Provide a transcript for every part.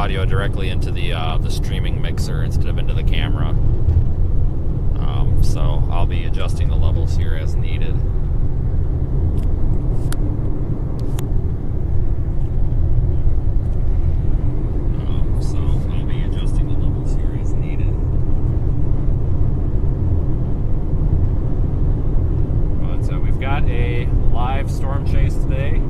audio directly into the streaming mixer instead of into the camera. So I'll be adjusting the levels here as needed. A live storm chase today,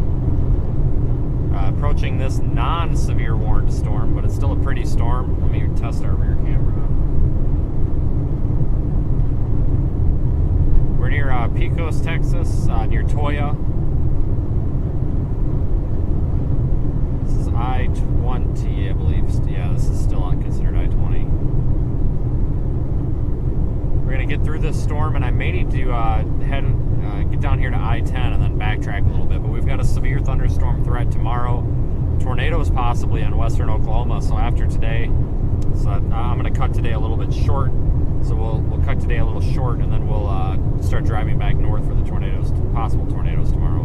approaching this non-severe warned storm, but it's still a pretty storm. Let me test our rear camera. We're near Pecos, Texas, near Toya. This is I-20, I believe. Yeah, this is still considered I-20. We're gonna get through this storm, and I may need to get down here to I-10 and then backtrack a little bit, but we've got a severe thunderstorm threat tomorrow. Tornadoes possibly in western Oklahoma, so after today, I'm going to cut today a little bit short, so we'll cut today a little short, and then we'll start driving back north for the tornadoes, possible tornadoes tomorrow.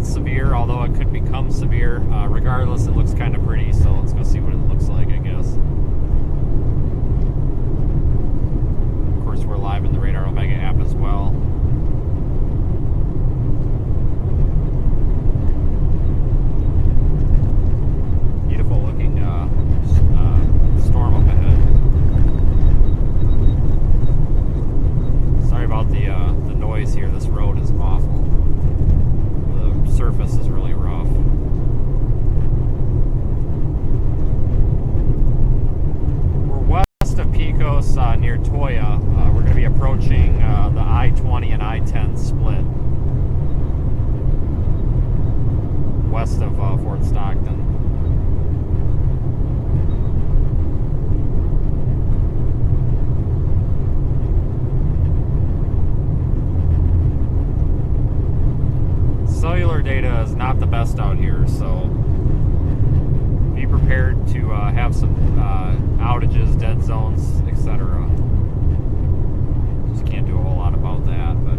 Severe, although it could become severe. Regardless, it looks kind of pretty, so let's go see what it looks like, I guess. Of course, we're live in the Radar Omega app as well. Beautiful looking storm up ahead. Sorry about the noise here. This road is awful. Surface is really rough. We're west of Pecos, near Toya. We're going to be approaching the I-20 and I-10 split west of Fort Stockton. Cellular data is not the best out here, so be prepared to have some outages, dead zones, etc. Just can't do a whole lot about that, but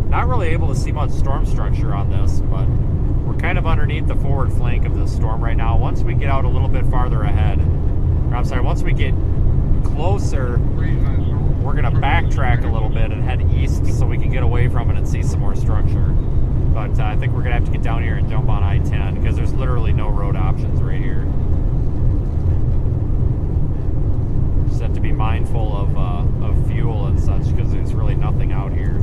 not really able to see much storm structure on this, but we're kind of underneath the forward flank of this storm right now. Once we get out a little bit farther ahead, or I'm sorry, once we get closer, we're going to backtrack a little bit and head east so we can get away from it and see some more structure. But I think we're going to have to get down here and jump on I-10 because there's literally no road options right here. Just have to be mindful of fuel and such because there's really nothing out here.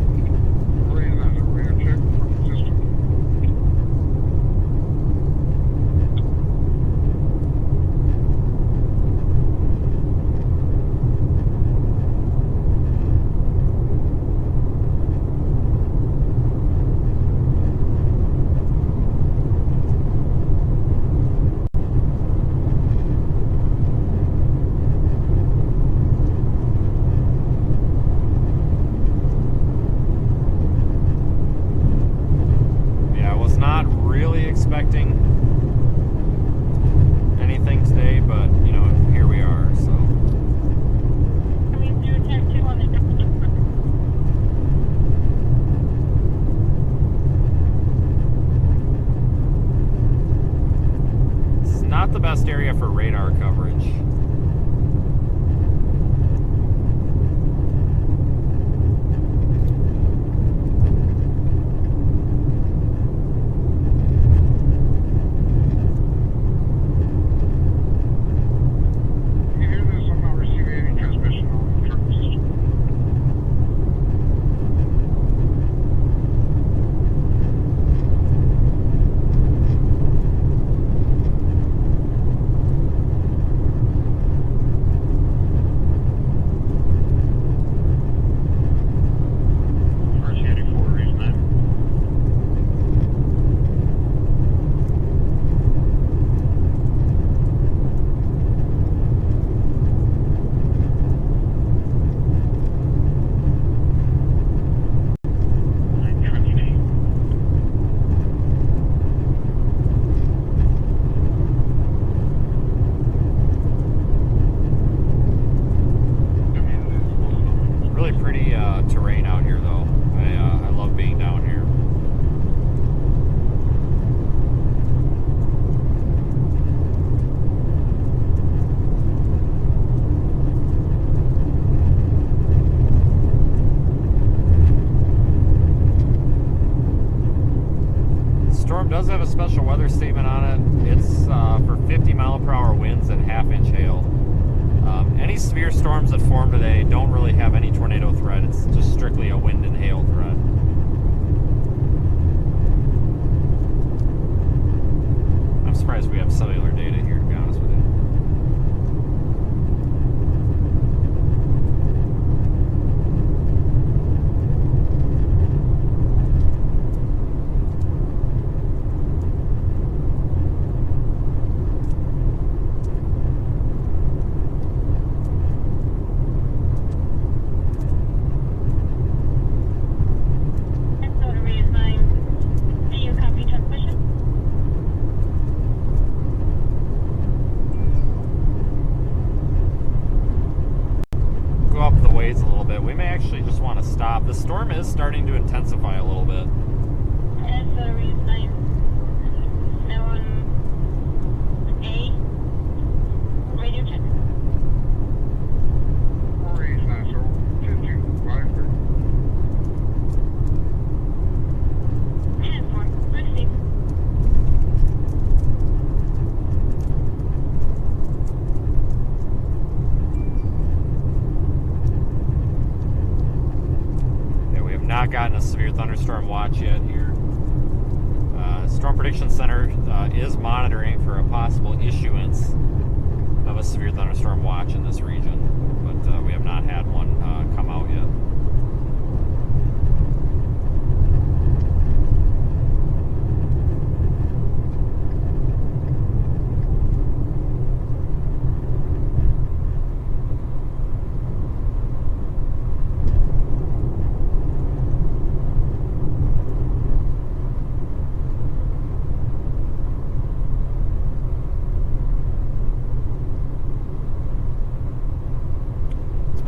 Expecting anything today, but you know, here we are. So this is not the best area for radar coverage. Really pretty terrain out here, though. I love being down here. Storm does have a special weather statement on it. It's for 50-mile-per-hour winds and half-inch hail. Any severe storms that form today don't really have any tornado threat. It's just strictly a wind and hail threat. I'm surprised we have cellular data here, to be honest with you. The storm is starting to intensify a little bit. Radio check. Not gotten a severe thunderstorm watch yet here. Storm Prediction Center is monitoring for a possible issuance of a severe thunderstorm watch in this region, but we have not had one come out yet.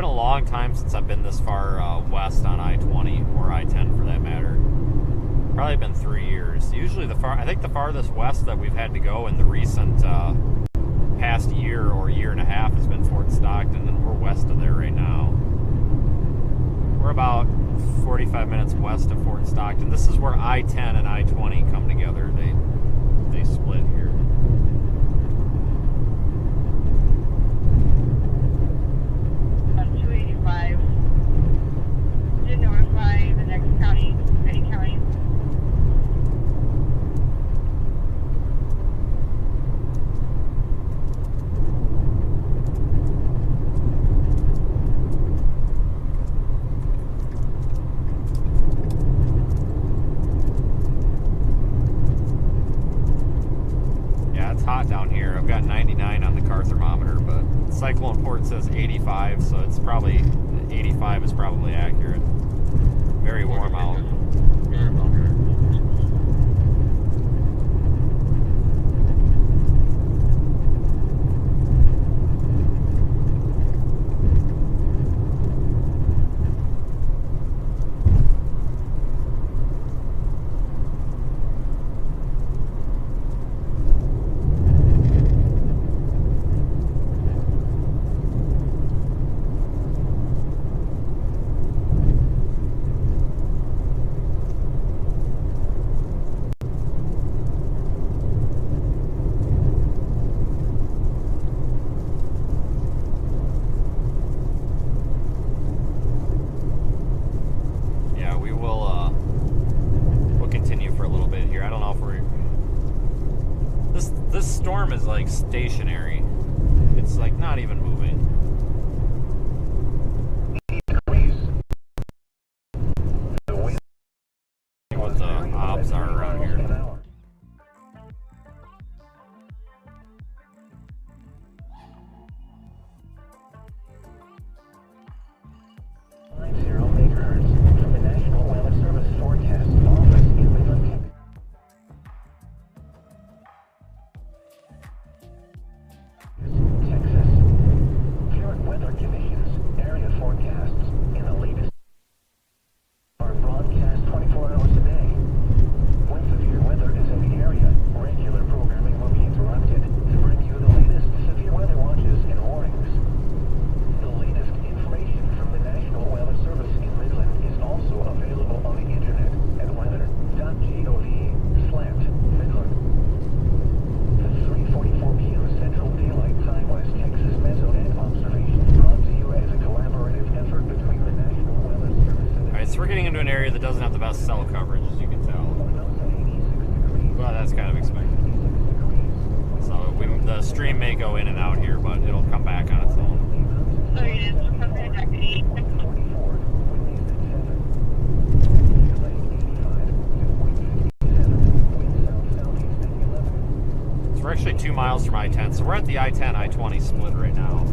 Long time since I've been this far west on I-20 or I-10 for that matter. Probably been 3 years. Usually I think the farthest west that we've had to go in the recent past year or year and a half has been Fort Stockton, and we're west of there right now. We're about 45 minutes west of Fort Stockton. This is where I-10 and I-20 come together. They split here. To notify the next county, any county. Yeah, it's hot down here. I've got 99 on the car thermometer, but Cyclone Port says 85, so it's probably 85 is probably accurate. Very warm out. This storm is like stationary. It's like not even moving. What the odds are around here. From the National Weather Service Forecast Office in Midland. Texas. we're getting into an area that doesn't have the best cell coverage, as you can tell. Well, that's kind of expected. So the stream may go in and out here, but it'll come back on its own. So it is something that could eat. So we're actually 2 miles from I-10, so we're at the I-10, I-20 split right now.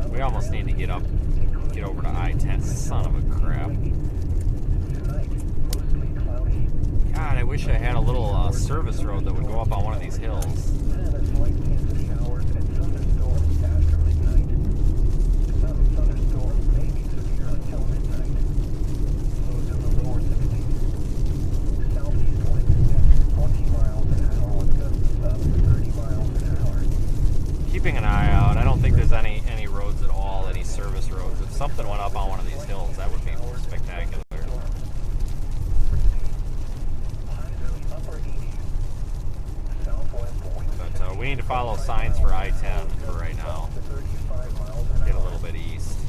We almost need to get over to I-10. Son of a crap. God, I wish I had a little service road that would go up on one of these hills. Keeping an eye out. I don't think there's any roads at all, any service roads. If something went up on one of these hills, that would be spectacular. But we need to follow signs for I-10 for right now. Get a little bit east.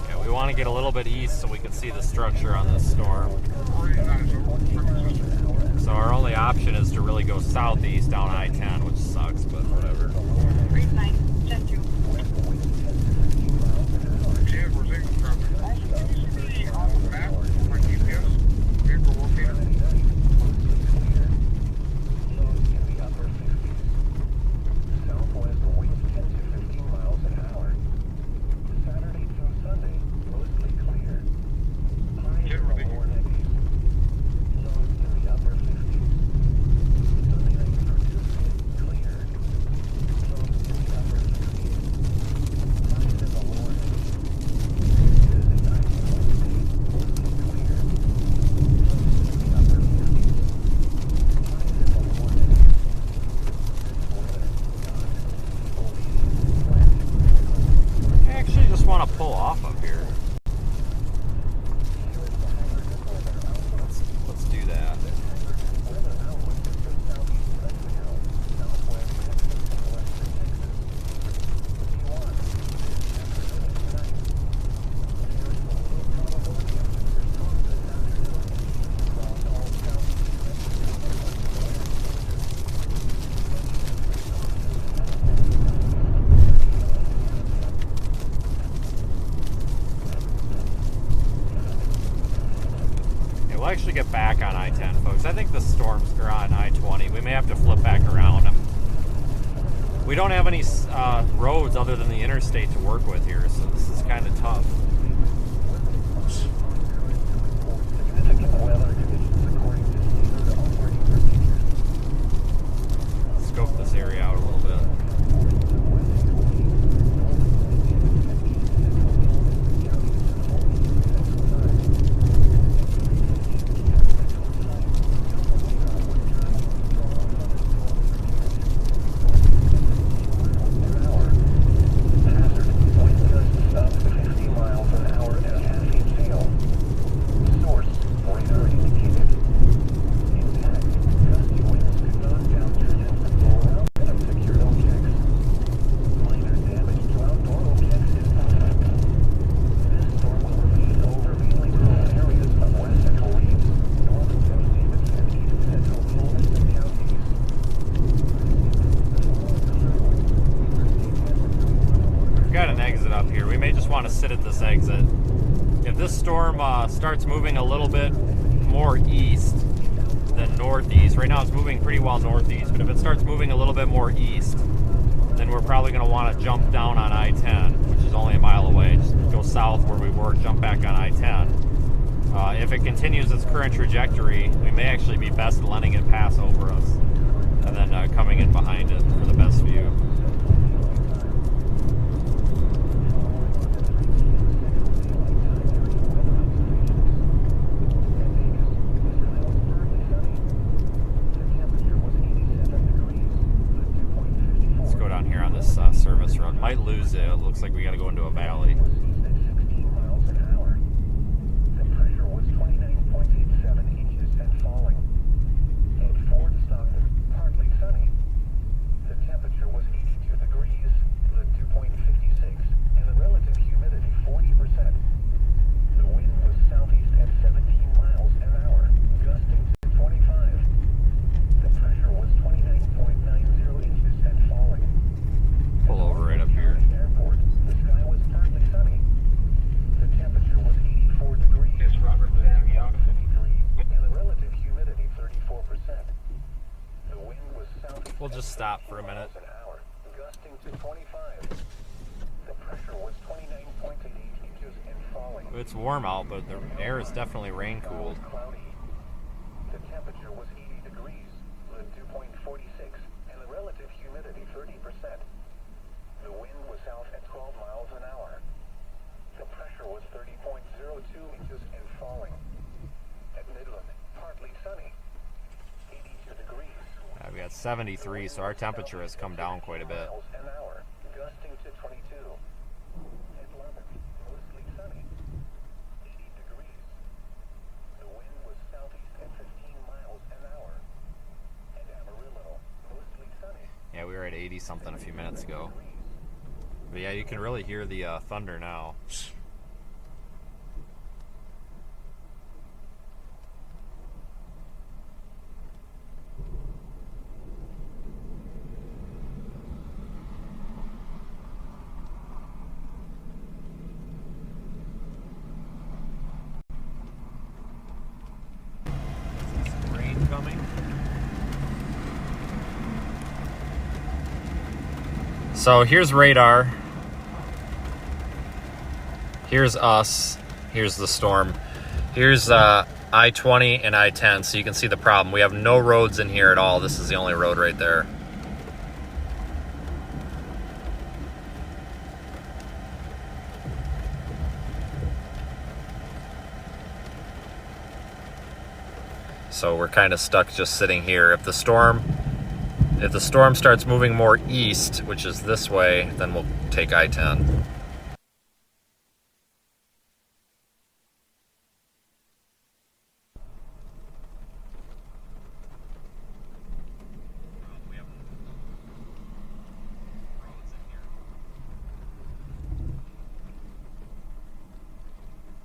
Yeah, we want to get a little bit east so we can see the structure on this storm. So our only option is to really go southeast down I-10, which sucks, but whatever. Want to pull off up here. Let's do that. We'll actually get back on I-10, folks. I think the storms are on I-20. We may have to flip back around. We don't have any roads other than the interstate to work with here, so this is kind of tough. Let's scope this area out a little bit. Want to sit at this exit. If this storm starts moving a little bit more east than northeast, right now it's moving pretty well northeast, but if it starts moving a little bit more east, then we're probably going to want to jump down on I-10, which is only a mile away. Just go south where we were, jump back on I-10. If it continues its current trajectory, we may actually be best letting it pass over us and then coming in behind it for the best view. Let's go down here on this service road. Might lose it. It looks like we got to go into a valley. We'll just stop for a minute. It's warm out, but the air is definitely rain cooled. The temperature was 80 degrees, the dew point 46, and the relative humidity 30%. The wind was south at 12 miles an hour. The pressure was 30.02 inches and falling. At Midland, partly sunny, 82 degrees. We got 73, so our temperature has come down quite a bit. Miles an hour, gusting to 22. At Lubbock, mostly sunny, 80 degrees. The wind was southeast at 15 miles an hour. At Amarillo, mostly sunny. Yeah, we were at 80 something a few minutes ago. But yeah, you can really hear the thunder now. So here's radar. Here's us. Here's the storm. Here's I-20 and I-10, so you can see the problem. We have no roads in here at all. This is the only road right there. So we're kind of stuck just sitting here. If the storm starts moving more east, which is this way, then we'll take I-10.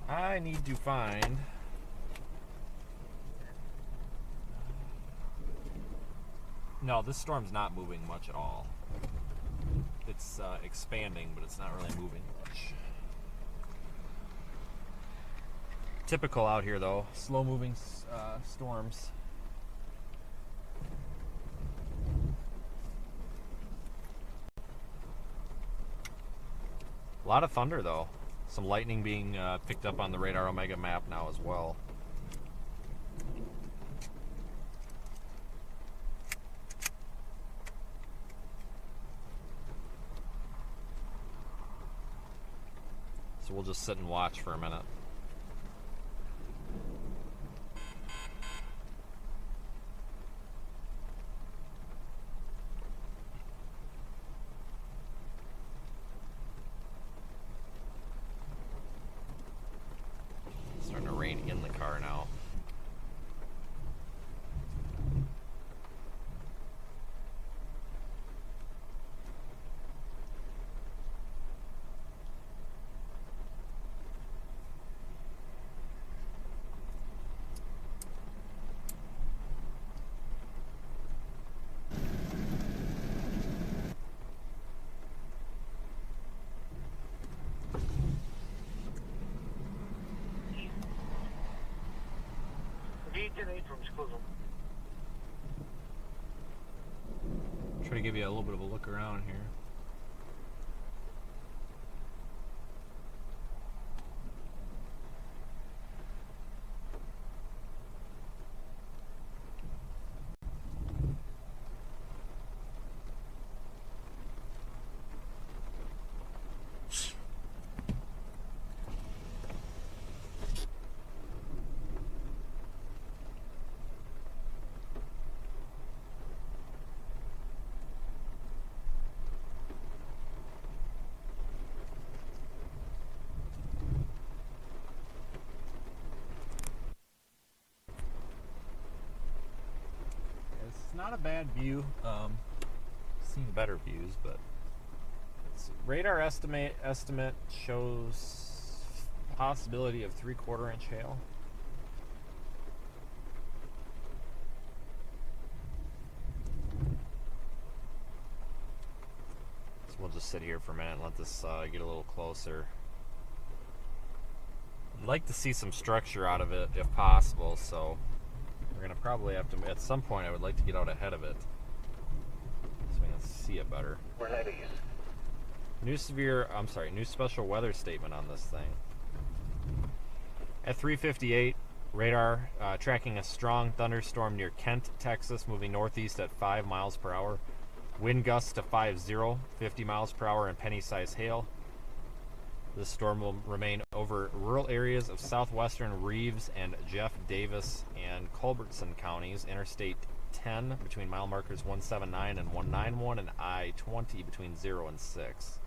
I need to find... No, this storm's not moving much at all. It's expanding, but it's not really moving much. Typical out here, though. Slow-moving storms. A lot of thunder, though. Some lightning being picked up on the Radar Omega map now as well. So we'll just sit and watch for a minute. It's starting to rain in the car now. Try to give you a little bit of a look around here. It's not a bad view. Seen better views, but radar estimate shows possibility of 3/4 inch hail. So we'll just sit here for a minute and let this get a little closer. I'd like to see some structure out of it if possible, so we're going to probably have to, at some point I would like to get out ahead of it so we can see it better. We're at ease. New special weather statement on this thing. At 3:58, radar tracking a strong thunderstorm near Kent, Texas, moving northeast at 5 miles per hour. Wind gusts to 50 miles per hour, and penny-sized hail. This storm will remain over rural areas of southwestern Reeves and Jeff Davis and Culbertson counties, Interstate 10 between mile markers 179 and 191, and I-20 between 0 and 6.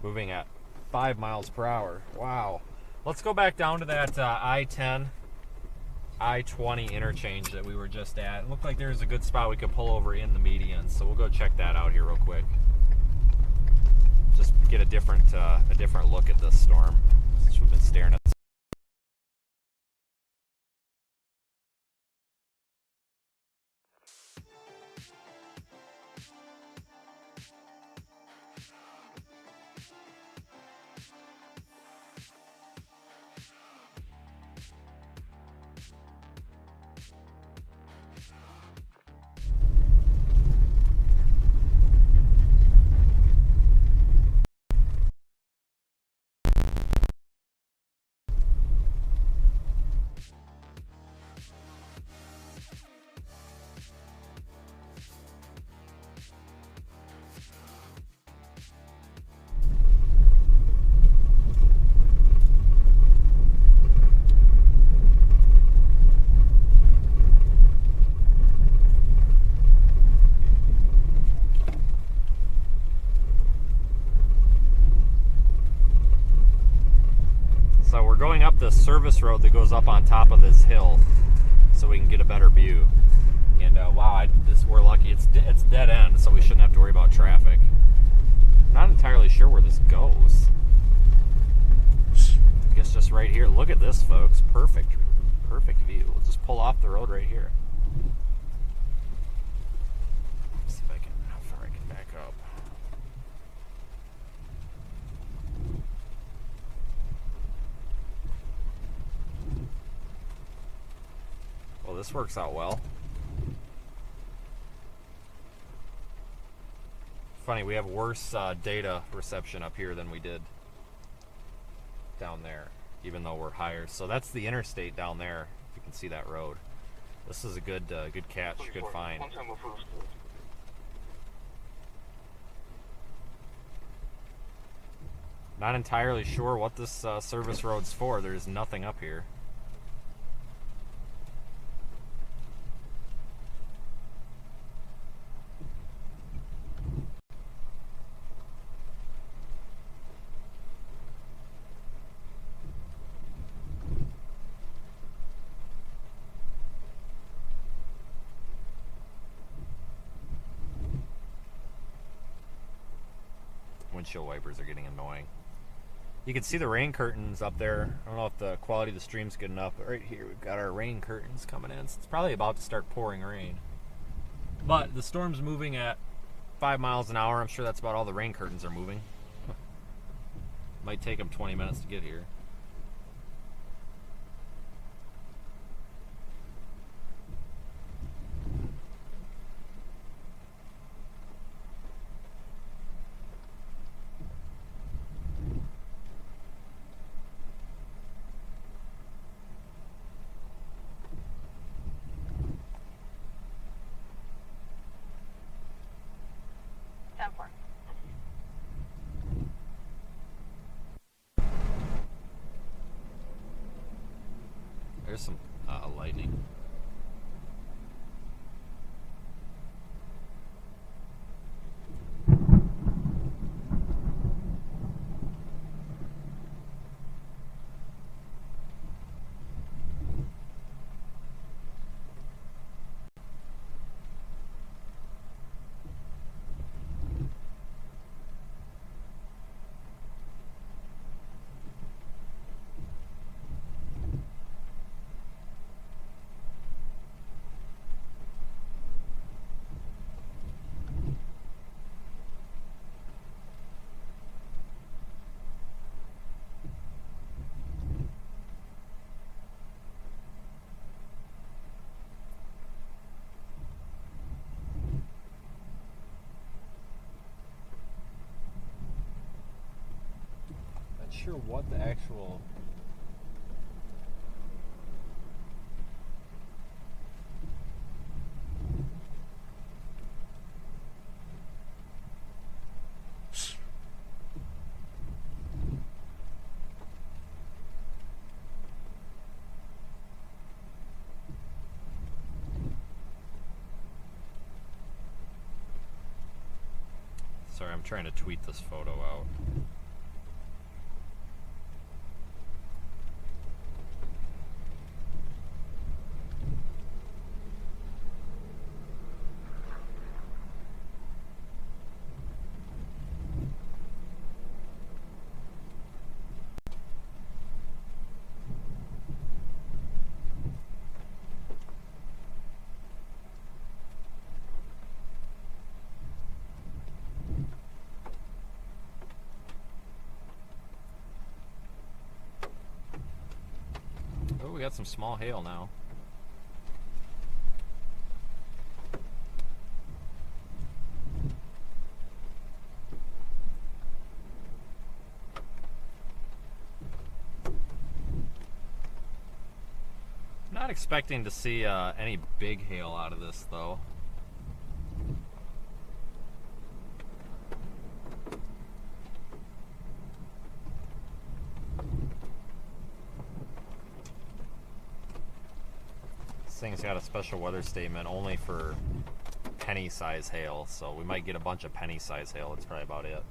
Moving at 5 miles per hour. Wow. Let's go back down to that I-10, I-20 interchange that we were just at. It looked like there's a good spot we could pull over in the median, so we'll go check that out here real quick. Just get a different look at this storm, since we've been staring at. So we're going up the service road that goes up on top of this hill so we can get a better view. And wow, we're lucky. It's dead end, so we shouldn't have to worry about traffic. Not entirely sure where this goes. I guess just right here. Look at this, folks. Perfect view. We'll just pull off the road right here. Let's see how far I can back up. Well, this works out well. Funny, we have worse data reception up here than we did down there, even though we're higher. So that's the interstate down there. If you can see that road. This is a good catch, good find. Not entirely sure what this service road's for. There's nothing up here. Windshield wipers are getting annoying. You can see the rain curtains up there. I don't know if the quality of the stream's good enough, but right here we've got our rain curtains coming in. It's probably about to start pouring rain. But the storm's moving at 5 miles an hour. I'm sure that's about all the rain curtains are moving. Might take them 20 minutes to get here. There's some lightning. Sure what the actual Sorry, I'm trying to tweet this photo out. Oh, we got some small hail now. Not expecting to see any big hail out of this, though. This thing's got a special weather statement only for penny size hail, so we might get a bunch of penny size hail. That's probably about it.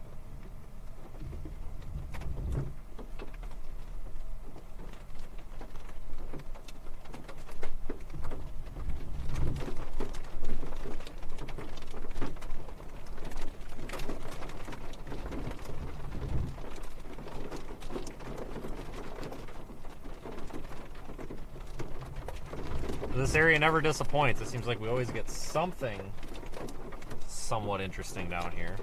This area never disappoints. It seems like we always get something somewhat interesting down here.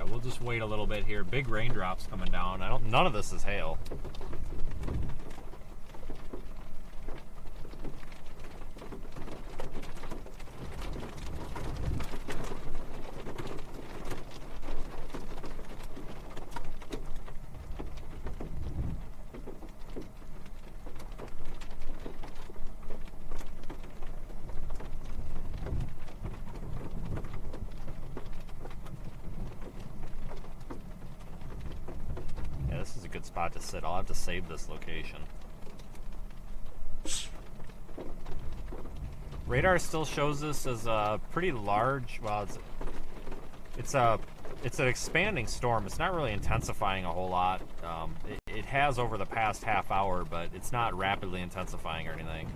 We'll just wait a little bit here. Big raindrops coming down. None of this is hail. spot to sit. I'll have to save this location. Radar still shows this as a pretty large. Well, it's an expanding storm. It's not really intensifying a whole lot. It has over the past half hour, but it's not rapidly intensifying or anything.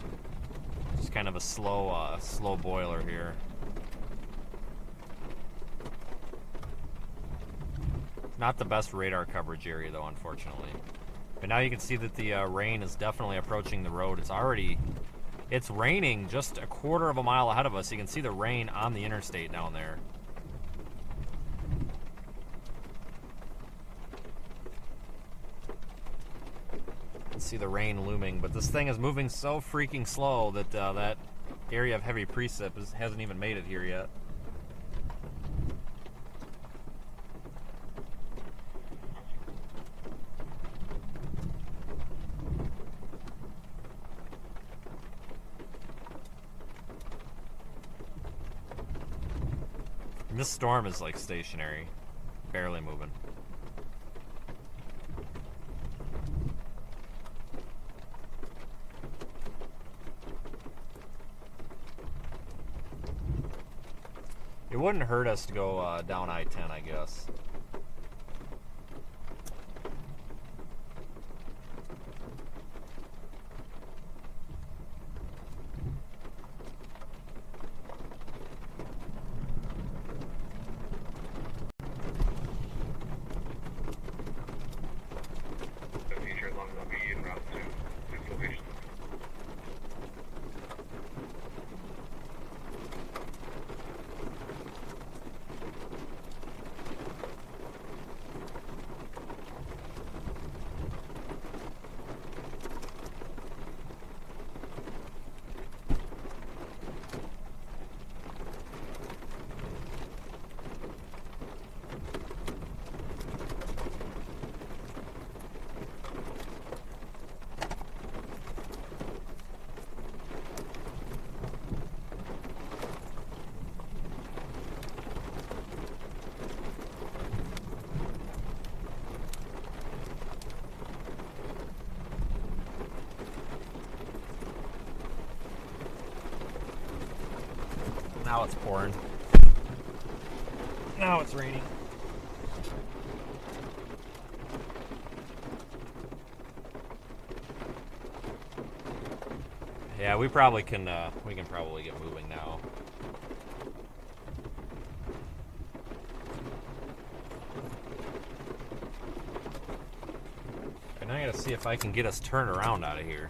Just kind of a slow boiler here. Not the best radar coverage area though, unfortunately. But now you can see that the rain is definitely approaching the road. It's raining just a quarter of a mile ahead of us. You can see the rain on the interstate down there. You can see the rain looming, but this thing is moving so freaking slow that that area of heavy precip hasn't even made it here yet. And this storm is like stationary, barely moving. It wouldn't hurt us to go down I-10, I guess. Now it's pouring. Now it's raining. Yeah, we probably can. We can probably get moving now. And I gotta see if I can get us turned around out of here.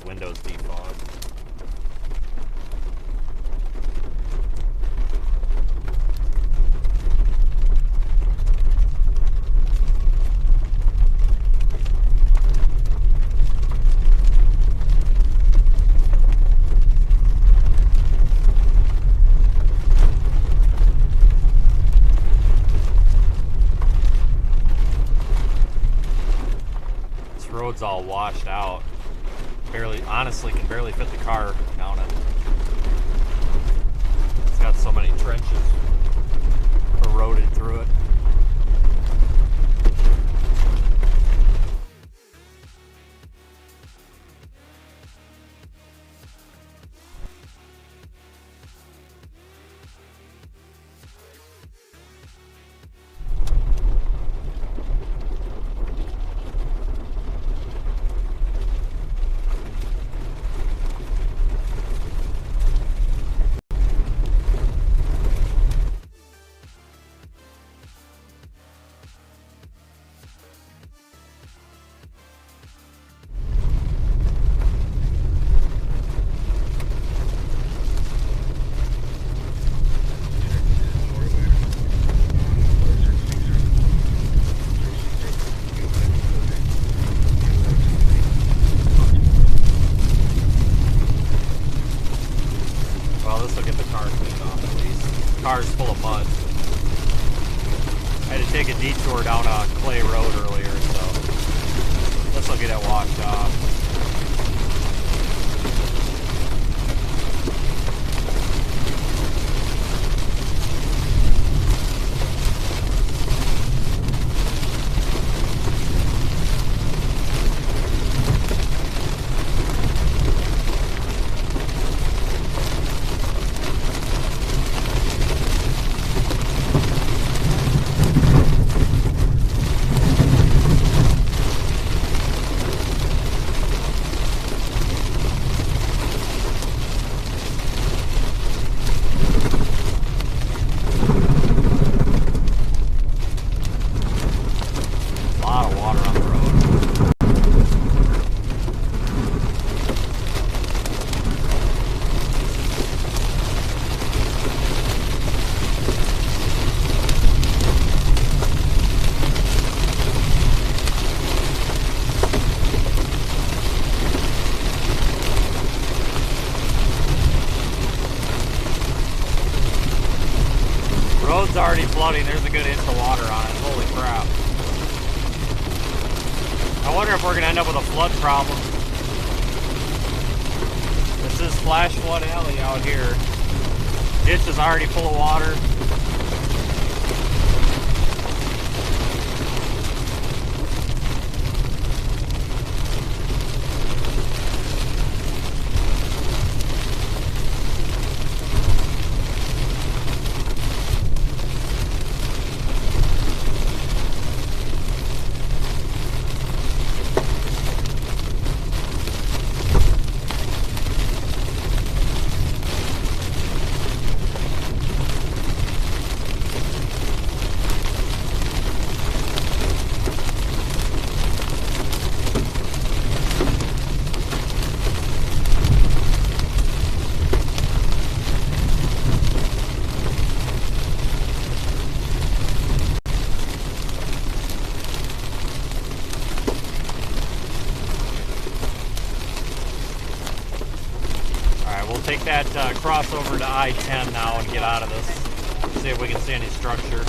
Windows defogged. This road's all washed out. Honestly can barely fit the car down it. It's got so many trenches eroded through it. mud. I had to take a detour down a clay road earlier, so this will get it washed off. Road's already flooding. There's a good inch of water on it. Holy crap. I wonder if we're going to end up with a flood problem. This is Flash Flood Alley out here. Ditch is already full of water. Take that crossover to I-10 now and get out of this. See if we can see any structure.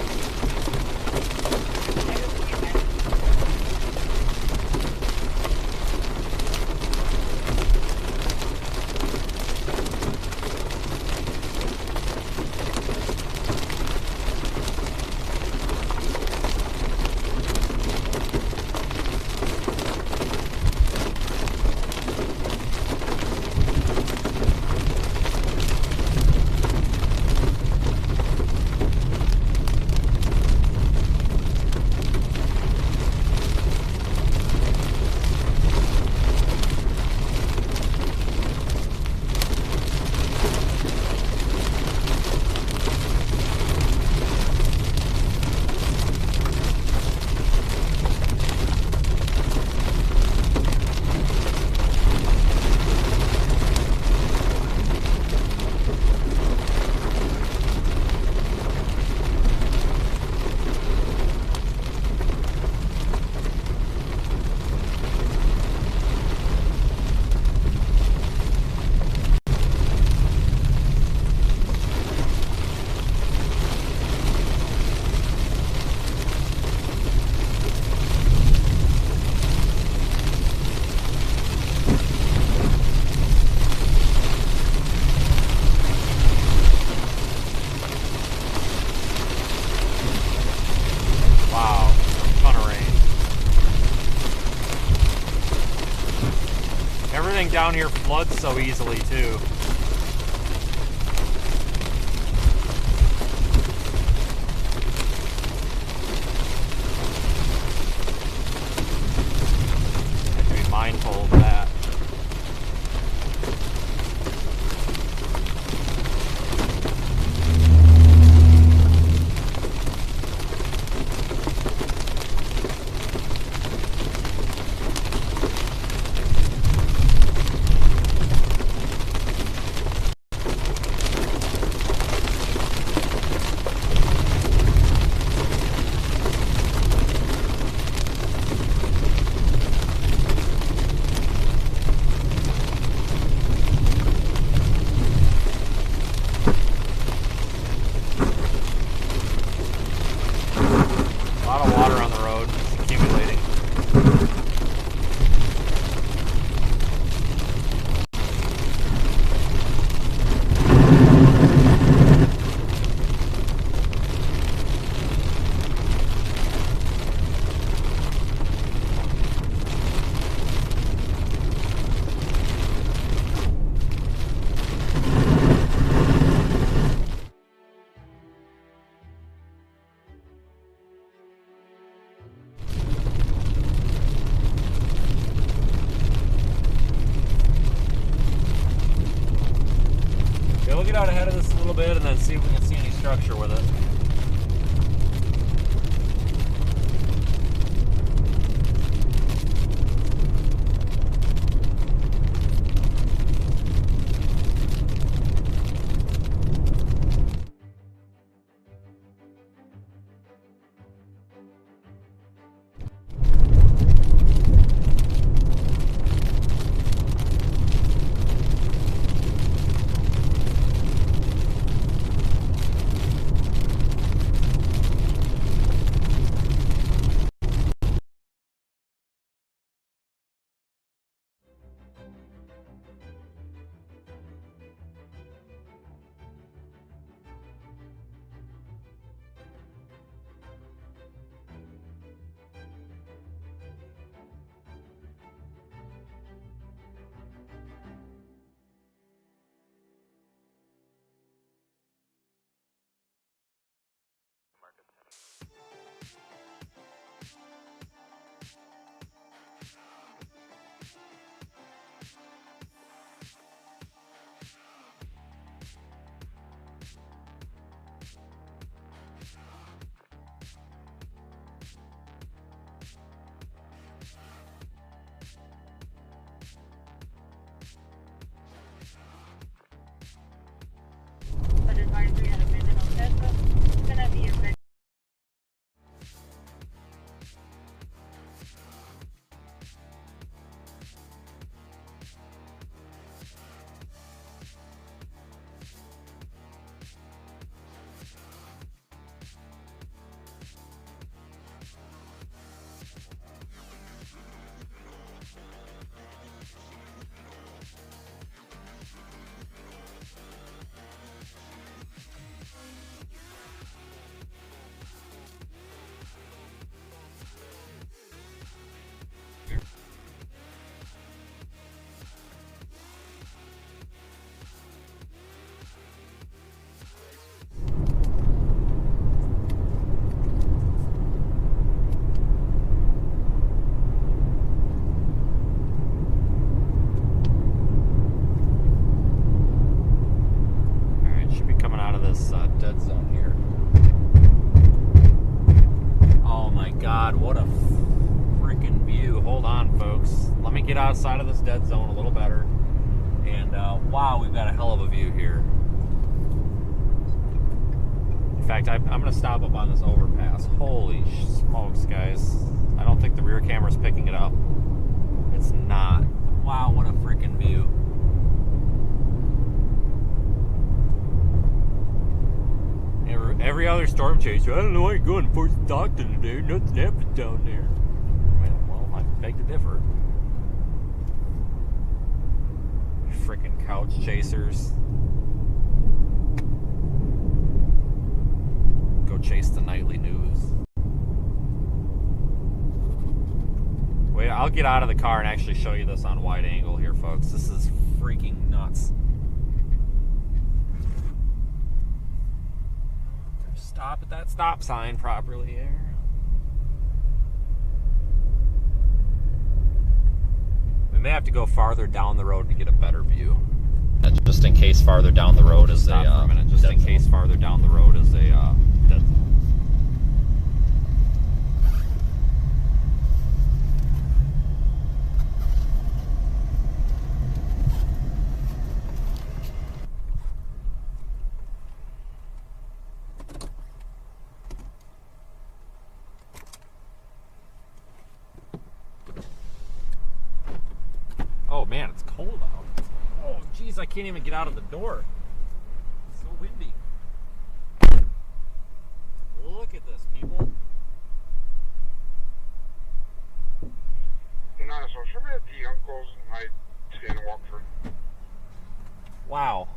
Everything down here floods so easily too. Have to be mindful of that. we'll get out ahead of this a little bit and then see if we can see any structure with it. Advisory at a visit on Tesla. It's gonna be a very dead zone here. Oh my god, what a freaking view. Hold on, folks. Let me get outside of this dead zone a little better. And wow, we've got a hell of a view here. In fact, I'm going to stop up on this overpass. Holy smokes, guys. I don't think the rear camera's picking it up. It's not. Wow, what a freaking view. Every other storm chaser, I don't know why you're going for Stockton today. Nothing happens down there. Well, I beg to differ. Freaking couch chasers. Go chase the nightly news. Wait, I'll get out of the car and actually show you this on wide angle here, folks. This is freaking nuts. Stop at that stop sign properly there. We may have to go farther down the road to get a better view. And just in case farther down the road is a for a minute. Just in case farther down the road is a dead zone. Oh man, it's cold out. Oh geez, I can't even get out of the door. It's so windy. Look at this, people. No, so show me the uncles and I stand and walk through. Wow.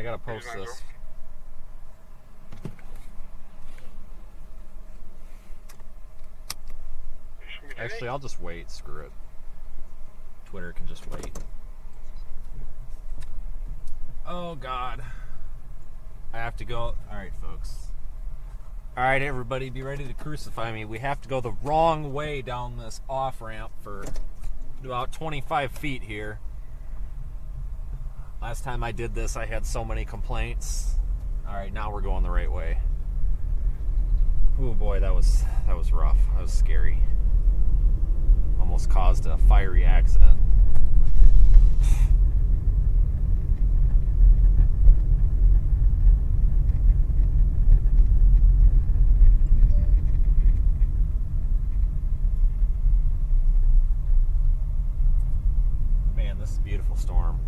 I gotta post this. Actually, I'll just wait. Screw it. Twitter can just wait. Oh, God. I have to go. All right, folks. All right, everybody, be ready to crucify me. We have to go the wrong way down this off-ramp for about 25 feet here. Last time I did this, I had so many complaints. All right, now we're going the right way. Oh, boy, that was rough. That was scary. Almost caused a fiery accident. Man, this is a beautiful storm.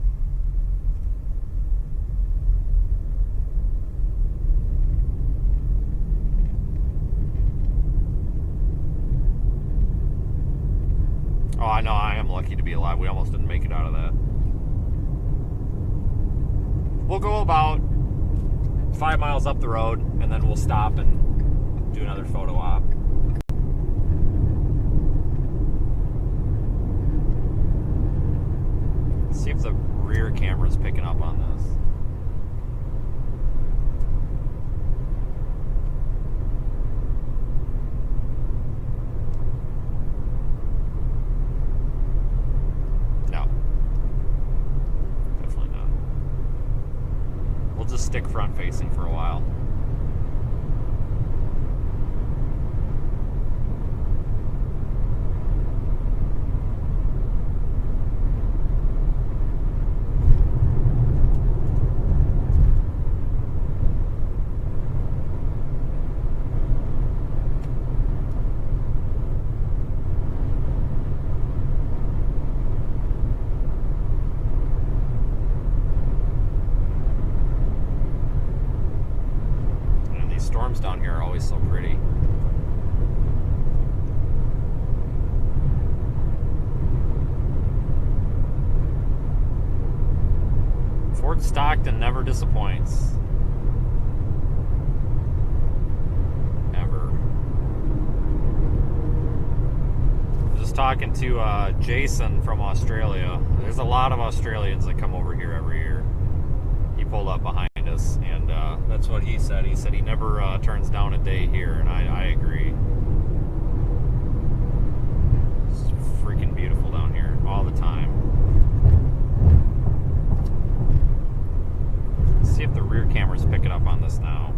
Oh, I know, I am lucky to be alive. We almost didn't make it out of that. We'll go about 5 miles up the road, and then we'll stop and do another photo op. See if the rear camera's picking up on this. Just stick front facing for a while. Storms down here are always so pretty. Fort Stockton never disappoints. Ever. I was just talking to Jason from Australia. There's a lot of Australians that come over here every year. He pulled up behind us, and that's what he said. He said he never turns down a day here, and I agree. It's freaking beautiful down here all the time. Let's see if the rear camera's picking up on this now.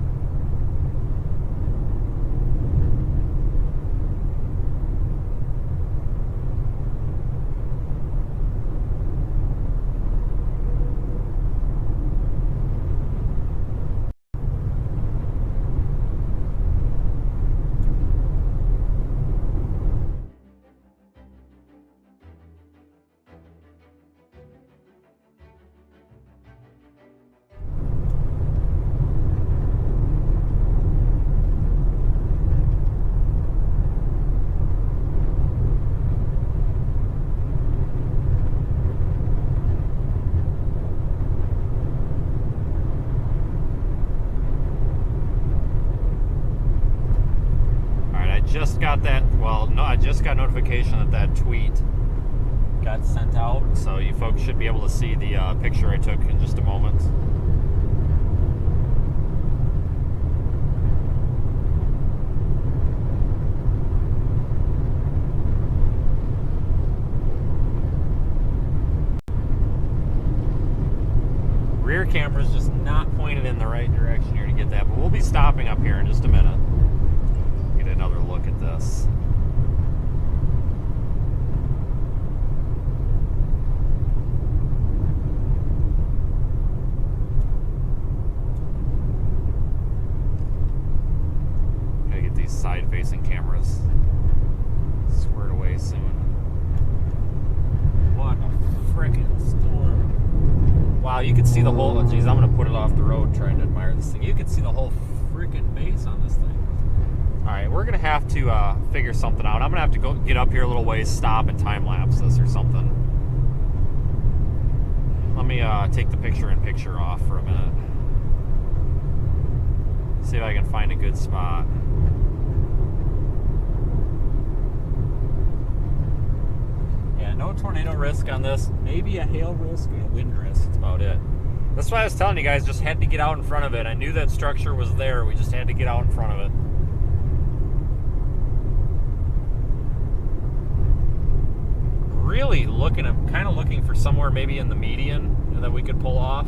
Just got that, well, no, I just got notification that tweet got sent out, so you folks should be able to see the picture I took in just a moment. Rear camera's just not pointed in the right direction here to get that, but we'll be stopping up here in just a minute. Get another look at this. Gotta get these side-facing cameras squared away soon. What a frickin' storm. Wow, you can see the whole, geez, I'm gonna put it off the road trying to admire this thing. You can see the whole frickin' base on this thing. Alright, we're gonna have to figure something out. I'm gonna have to go get up here a little ways, stop and time lapse this or something. Let me take the picture-in-picture off for a minute. See if I can find a good spot. Yeah, no tornado risk on this. Maybe a hail risk and a wind risk. That's about it. That's why I was telling you guys, just had to get out in front of it. I knew that structure was there. We just had to get out in front of it. Really looking, I'm kind of looking for somewhere maybe in the median that we could pull off.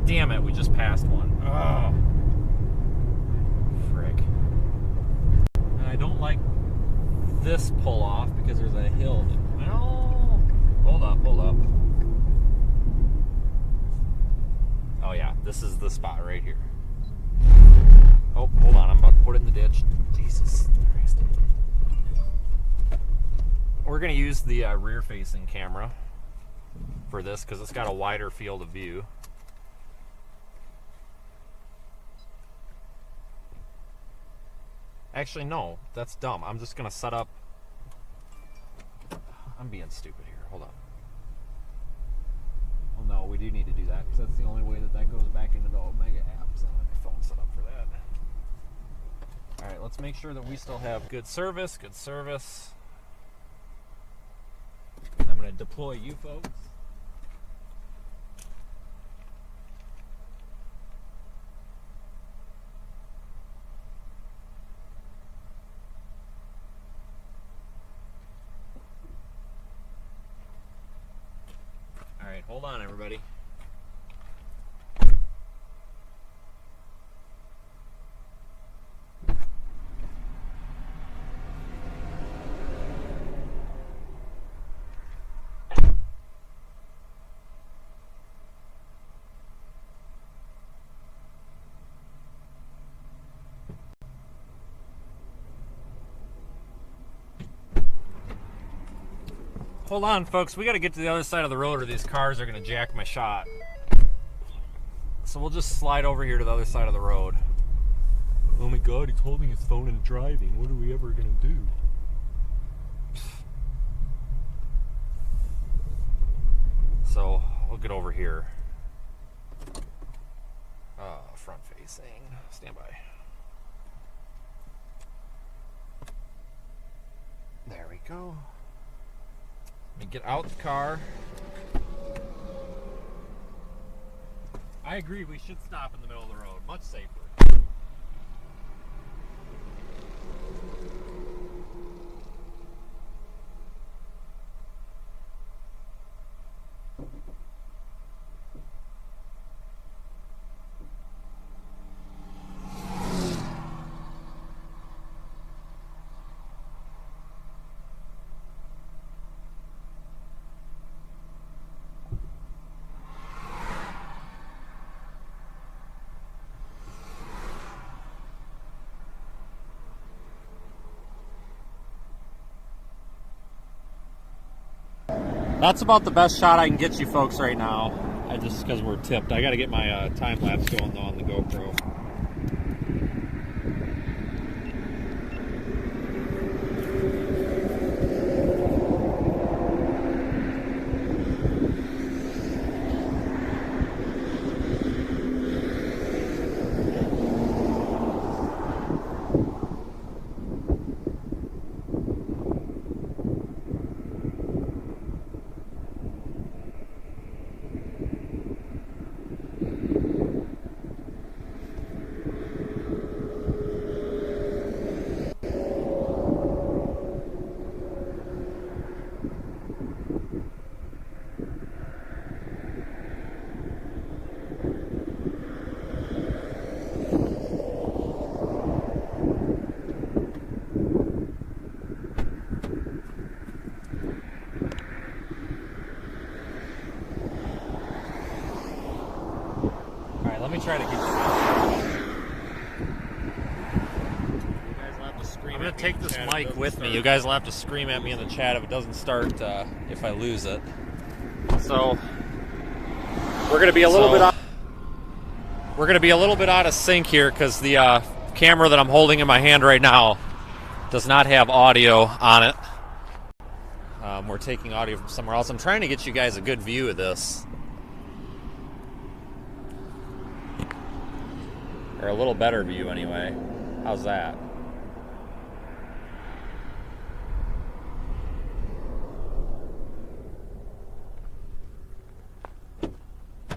Damn it, we just passed one. Oh, frick. And I don't like this pull off because there's a hill. Well, hold up. Oh yeah, this is the spot right here. Oh, hold on, I'm about to put it in the ditch. Jesus Christ. We're going to use the rear-facing camera for this because it's got a wider field of view. Actually, no, that's dumb. I'm just going to set up... I'm being stupid here. Hold on. Well, no, we do need to do that because that's the only way that goes back into the Omega app. So I have my phone set up for that. All right, let's make sure that we still have good service. I'm going to deploy you folks. All right, hold on, everybody. Hold on, folks. We got to get to the other side of the road or these cars are going to jack my shot. So we'll just slide over here to the other side of the road. Oh my god, he's holding his phone and driving. What are we ever going to do? So we'll get over here. Front facing. Stand by. There we go. Let me get out the car. I agree, we should stop in the middle of the road. Much safer. That's about the best shot I can get you folks right now. Just because we're tipped. I got to get my time lapse going though on the GoPro. Let me try to get you out. I'm going to take this mic with me. You guys will have to scream at me in the chat if it doesn't start, if I lose it. So, we're going to be a little bit out of sync here because the camera that I'm holding in my hand right now does not have audio on it. We're taking audio from somewhere else. I'm trying to get you guys a good view of this. Or a little better view anyway. How's that?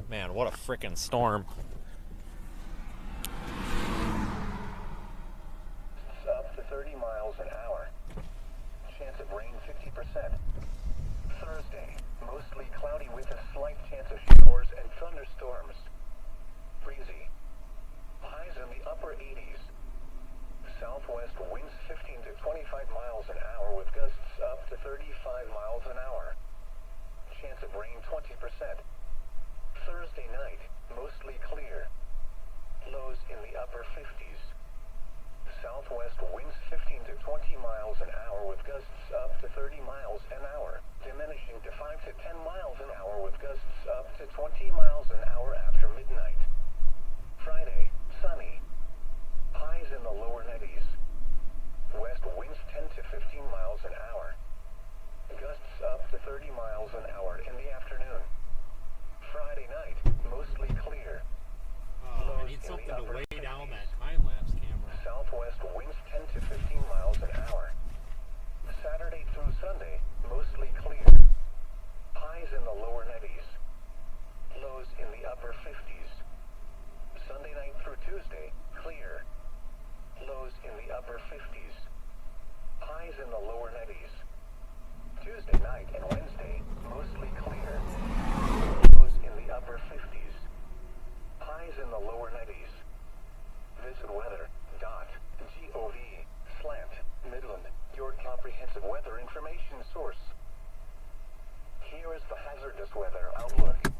Man, what a frickin' storm. Up to 30 miles an hour. Chance of rain 50%. Thursday, mostly cloudy with a slight chance of showers and thunderstorms. Breezy. Highs in the upper 80s. Southwest winds 15 to 25 miles an hour with gusts up to 35 miles an hour. Chance of rain 20%. Thursday night, mostly clear. Lows in the upper 50s. Southwest winds 15 to 20 miles an hour with gusts up to 30 miles an hour, diminishing to 5 to 10 miles an hour with gusts up to 20 miles an hour after midnight. Friday, sunny. Highs in the lower 90s. West winds 10 to 15 miles an hour. Gusts up to 30 miles an hour in the afternoon. Friday night, mostly clear. I need something to weigh down that time-lapse camera. Southwest winds 10 to 15 miles an hour. Saturday through Sunday, mostly clear. Highs in the lower 90s. Lows in the upper 50s. Sunday night through Tuesday, clear. Lows in the upper 50s. Highs in the lower 90s. Tuesday night and Wednesday, mostly clear. Lows in the upper 50s. Highs in the lower 90s. Visit weather.gov/Midland, your comprehensive weather information source. Here is the hazardous weather outlook.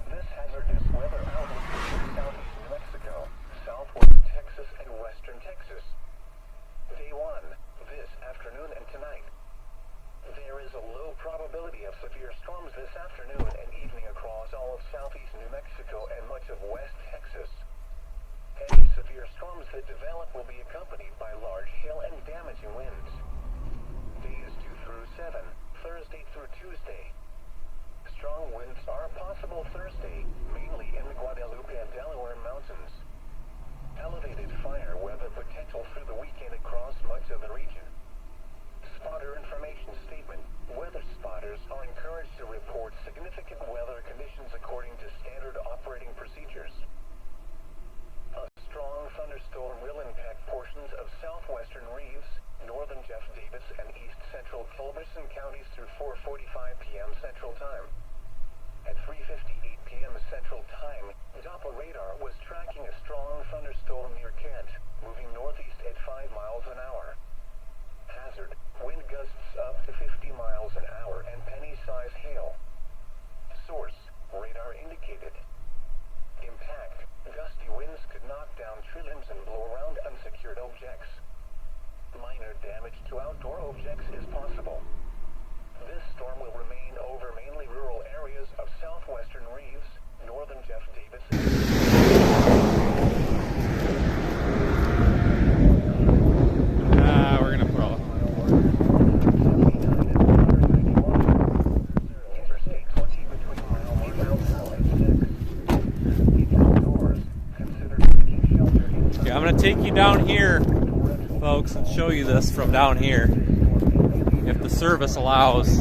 This hazardous weather outlook is for southeast New Mexico, southwest Texas, and western Texas. Day 1, this afternoon and tonight. There is a low probability of severe storms this afternoon and evening across all of southeast New Mexico and much of west Texas. Any severe storms that develop will be accompanied by large hail and damaging winds. Days 2 through 7, Thursday through Tuesday. Strong winds are possible Thursday, mainly in the Guadalupe and Delaware Mountains. Elevated fire weather potential through the weekend across much of the region. Spotter information statement. Weather spotters are encouraged to report significant weather conditions according to standard operating procedures. A strong thunderstorm will impact portions of southwestern Reeves, northern Jeff Davis, and east central Culberson counties through 4:45 p.m. Central Time. At 3:58 p.m. Central Time, Doppler radar was tracking a strong thunderstorm near Kent, moving northeast at 5 miles an hour. Hazard, wind gusts up to 50 miles an hour and penny-size hail. Source, radar indicated. Impact, gusty winds could knock down tree limbs and blow around unsecured objects. Minor damage to outdoor objects is possible. This storm will remain over mainly rural areas of southwestern Reeves, northern Jeff Davis. We're gonna put all. Interstate 20 between mile 1 and 6. Consider taking shelter inside. Okay, I'm gonna take you down here, folks, and show you this from down here, if the service allows.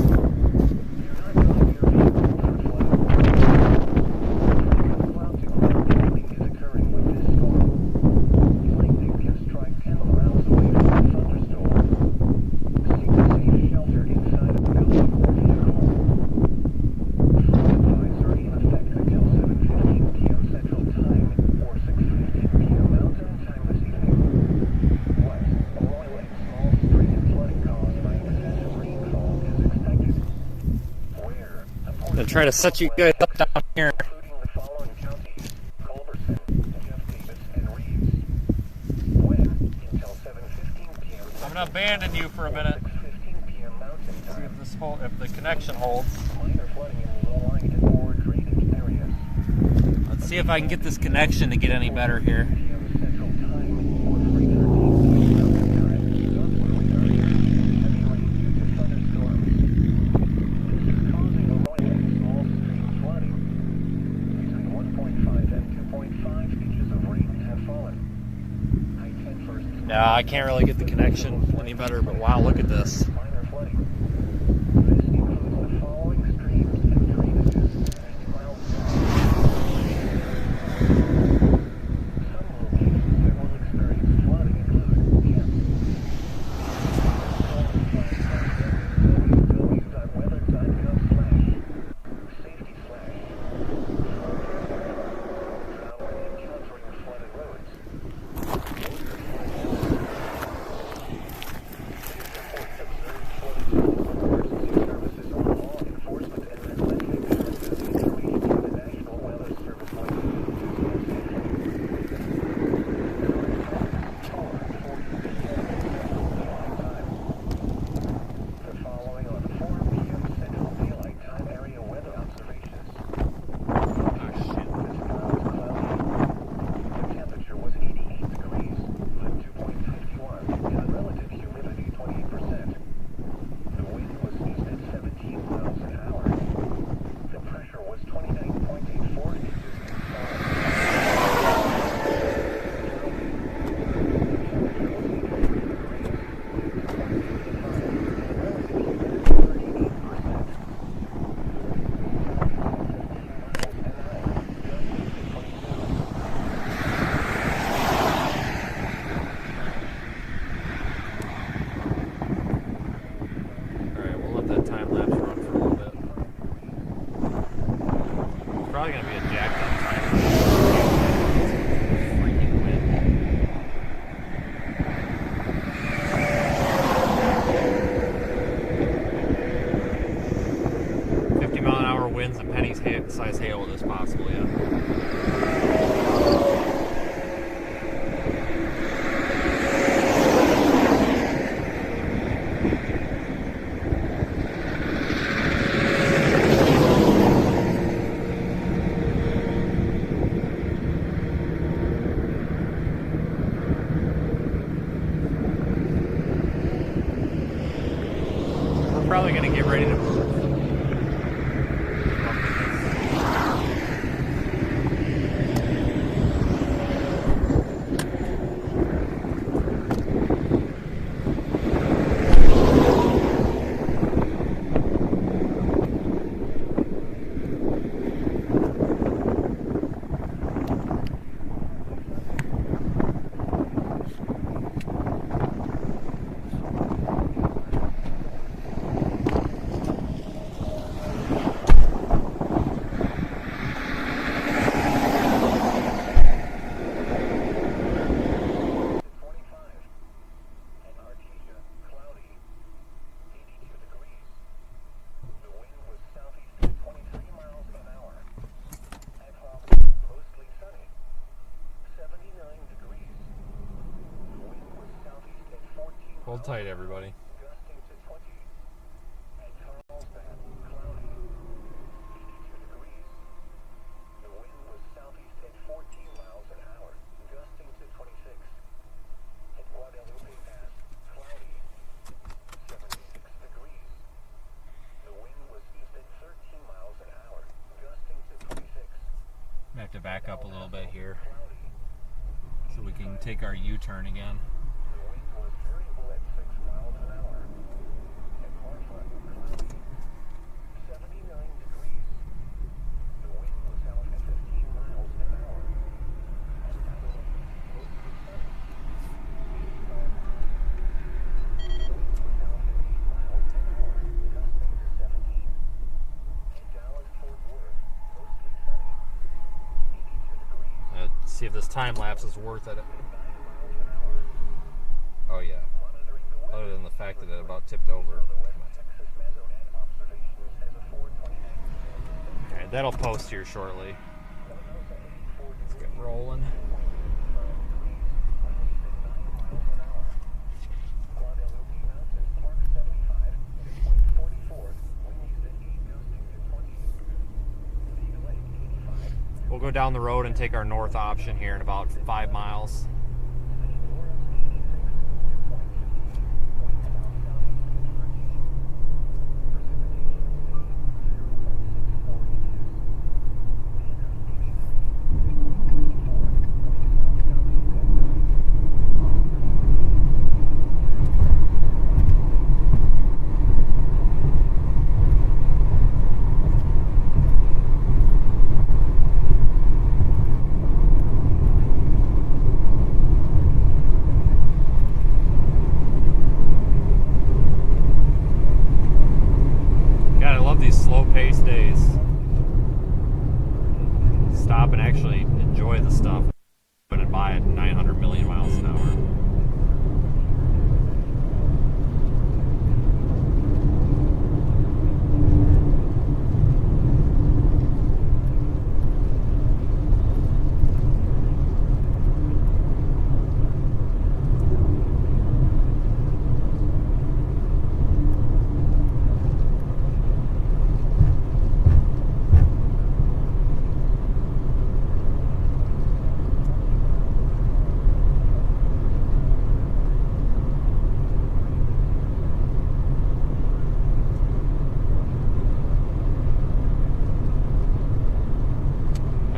I'm trying to set you guys up down here. Including the following counties: Culberson, Jeff Davis, and Reeves. When until 7:15 p.m. I'm gonna abandon you for a minute. 6:15 p.m. Mountain See Time. if the connection holds. Minor flooding in low-lying and or drainage areas. Let's see if I can get this connection to get any better here. p.m. Central Time or 3:13 p.m. Mountain Time. Doppler radar indicates heavy rain due to thunderstorms. This is causing arroyo and small stream flooding. Between 1.5 and 2.5 inches of rain have fallen. Yeah, I can't really get the connection any better, but wow, look at this. Minor flooding. This includes the following streams and drainages 90 miles long. Some locations that will experience flooding include Kemp, Probably gonna be a jacked up time. Freaking wind. .50-mile-an-hour winds and penny-size hail is possible, yeah. Probably going to get ready to move. Hold tight, everybody. Gusting to 20. At Carlsbad, cloudy, 82 degrees. The wind was southeast at 14 miles an hour, gusting to 26. At Guadalupe Pass, cloudy, 76 degrees. The wind was east at 13 miles an hour, gusting to 26. I have to back up a little bit here so we can take our U-turn again. See if this time lapse is worth it. Oh yeah. Other than the fact that it about tipped over. Alright, that'll post here shortly. Let's get rolling. We'll go down the road and take our north option here in about 5 miles. stop and actually enjoy the stuff and buy it 900 million miles an hour.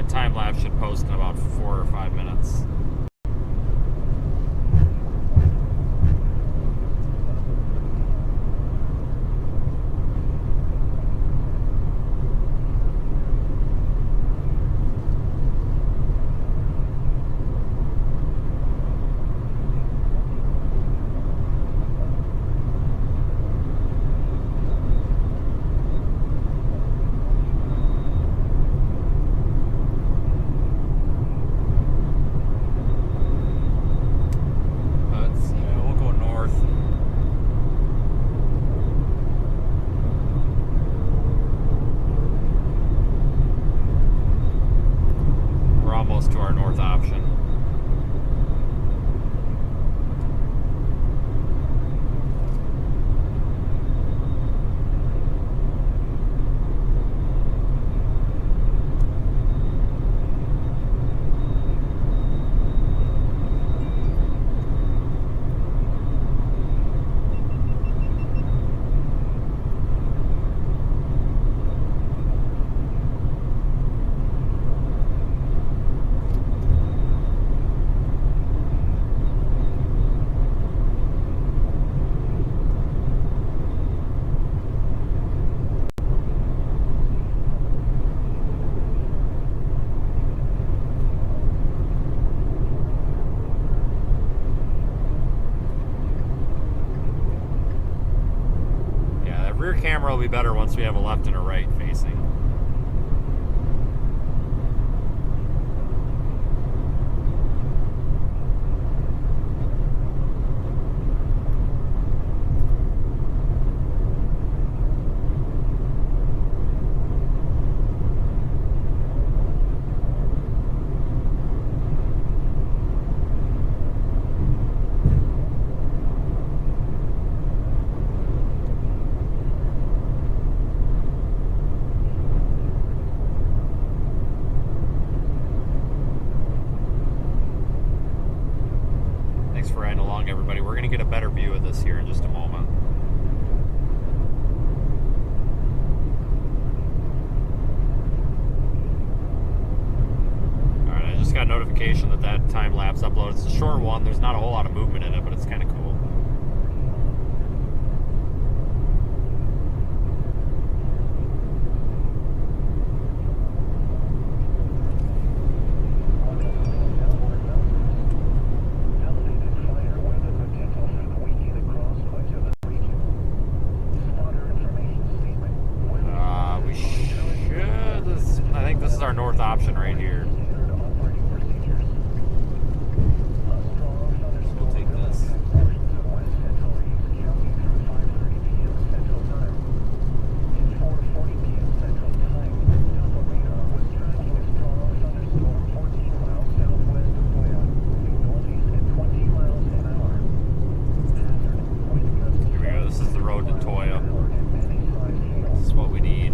Time lapse should post in about 4 or 5 minutes. To our north option. Rear camera will be better once we have a left and a right facing. Thanks for riding along, everybody. We're going to get a better view of this here in just a moment. Alright, I just got a notification that that time lapse upload. It's a short one. There's not a whole lot of movement in it, but it's kind of cool. This is our north option right here. We'll take this. Here we go. This is the road to Toya. This is what we need.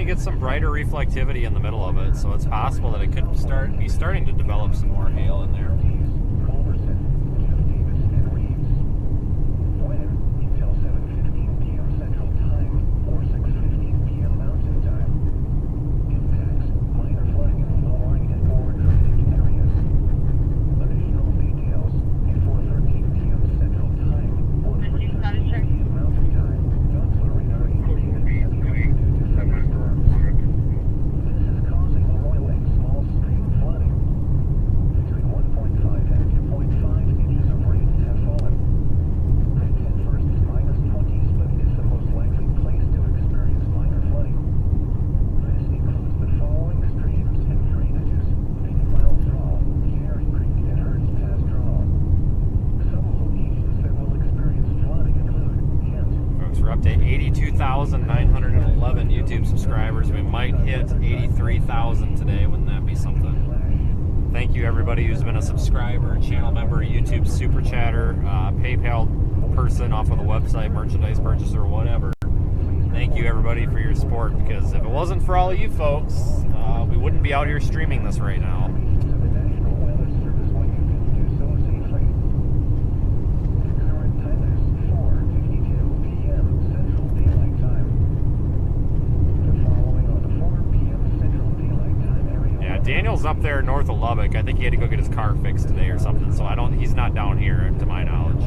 get some brighter reflectivity in the middle of it, so it's possible that it could be starting to develop some more hail in there. We're up to 82,911 YouTube subscribers. We might hit 83,000 today. Wouldn't that be something? Thank you, everybody who's been a subscriber, channel member, YouTube super chatter, PayPal person off of the website, merchandise purchaser, whatever. Thank you, everybody, for your support, because if it wasn't for all of you folks, we wouldn't be out here streaming this right now. Daniel's up there north of Lubbock. I think he had to go get his car fixed today or something, so he's not down here to my knowledge.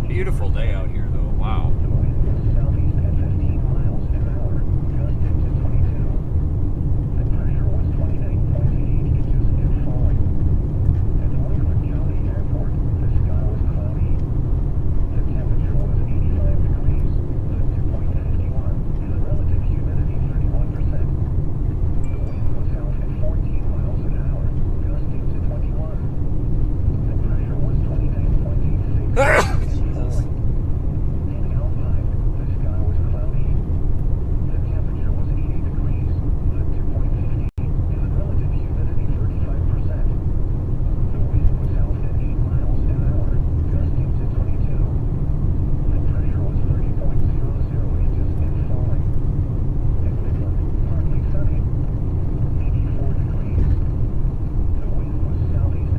Beautiful day out here though. Wow.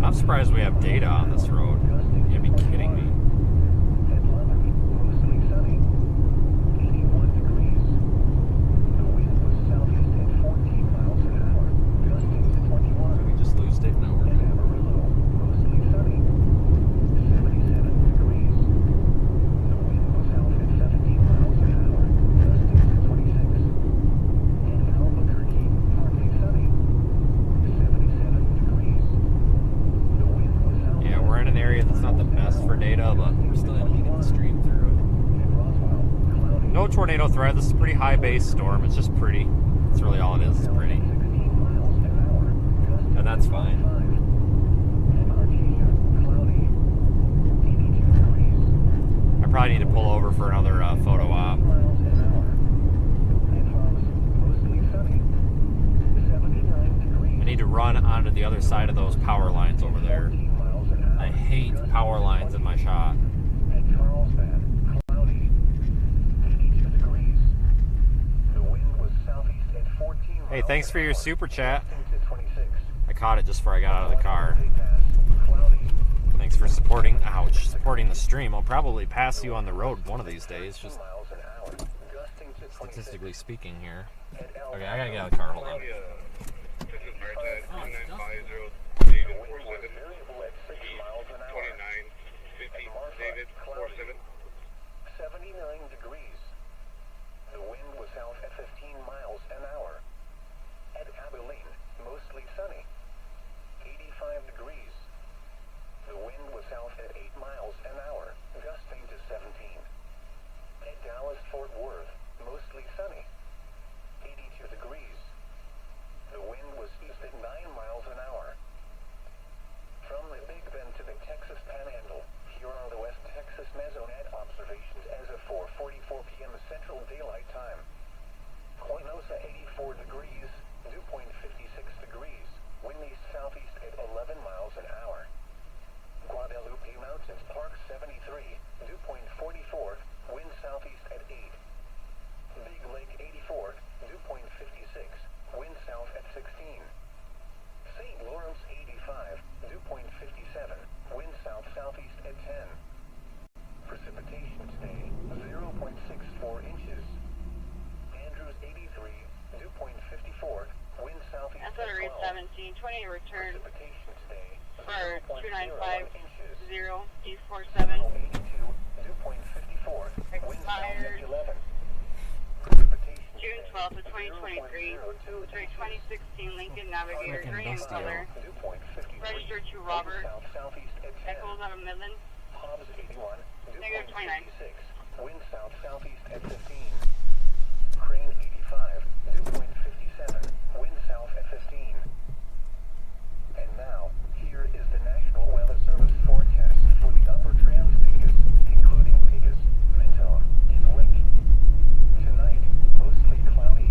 I'm surprised we have data on this road. You gotta be kidding me. Did we just lose it? No, we're good. That's not the best for data, but we're still able to get the stream through it. No tornado threat. This is a pretty high base storm. It's just pretty. That's really all it is. It's pretty. And that's fine. I probably need to pull over for another photo op. I need to run onto the other side of those power lines over there. I hate power lines in my shot. Hey, thanks for your super chat. I caught it just before I got out of the car. Thanks for supporting the stream. I'll probably pass you on the road one of these days, just statistically speaking here. Okay, I gotta get out of the car. Hold on. David, 47. 79 degrees. The wind was south at 15 miles an hour. At Abilene, mostly sunny. 85 degrees. The wind was south at 8 miles an hour, gusting to 17. At Dallas-Fort Worth, mostly sunny. 82 degrees. The wind was east at 9 miles an hour, turn Precipitation today, for 0.01 inches. 295-0-847. 82, 2.54. Wind south Expired at 11. Precipitation June today, 12th of 2023. 0.02 Trade inches. 2016 Lincoln Navigator, Frickin' gray in dusty color. 2.53. Registered to Wind Robert. south southeast at 10. Echoes out of Midland. Hobbs 81, Negative 29. 2.56. Wind south southeast at 15. Crane 85, 2.57. Wind south at 15. And now, here is the National Weather Service forecast for the upper Trans-Pecos, including Pecos, Minto, and Lake. Tonight, mostly cloudy.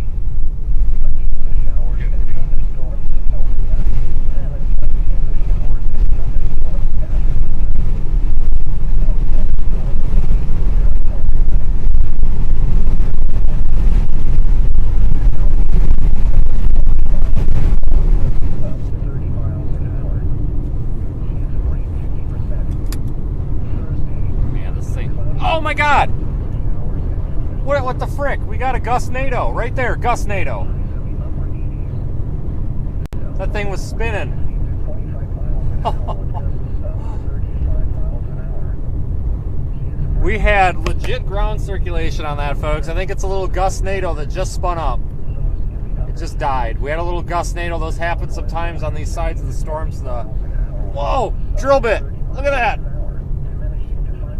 A chance of showers and thunderstorms until midnight. Then a chance of showers and thunderstorms after midnight. Man, this thing. Oh my God! What the frick? We got a gustnado right there, gustnado. That thing was spinning. We had legit ground circulation on that, folks. I think it's a little gustnado that just spun up. It just died. We had a little gustnado. Those happen sometimes on these sides of the storms. Whoa! Drill bit! Look at that!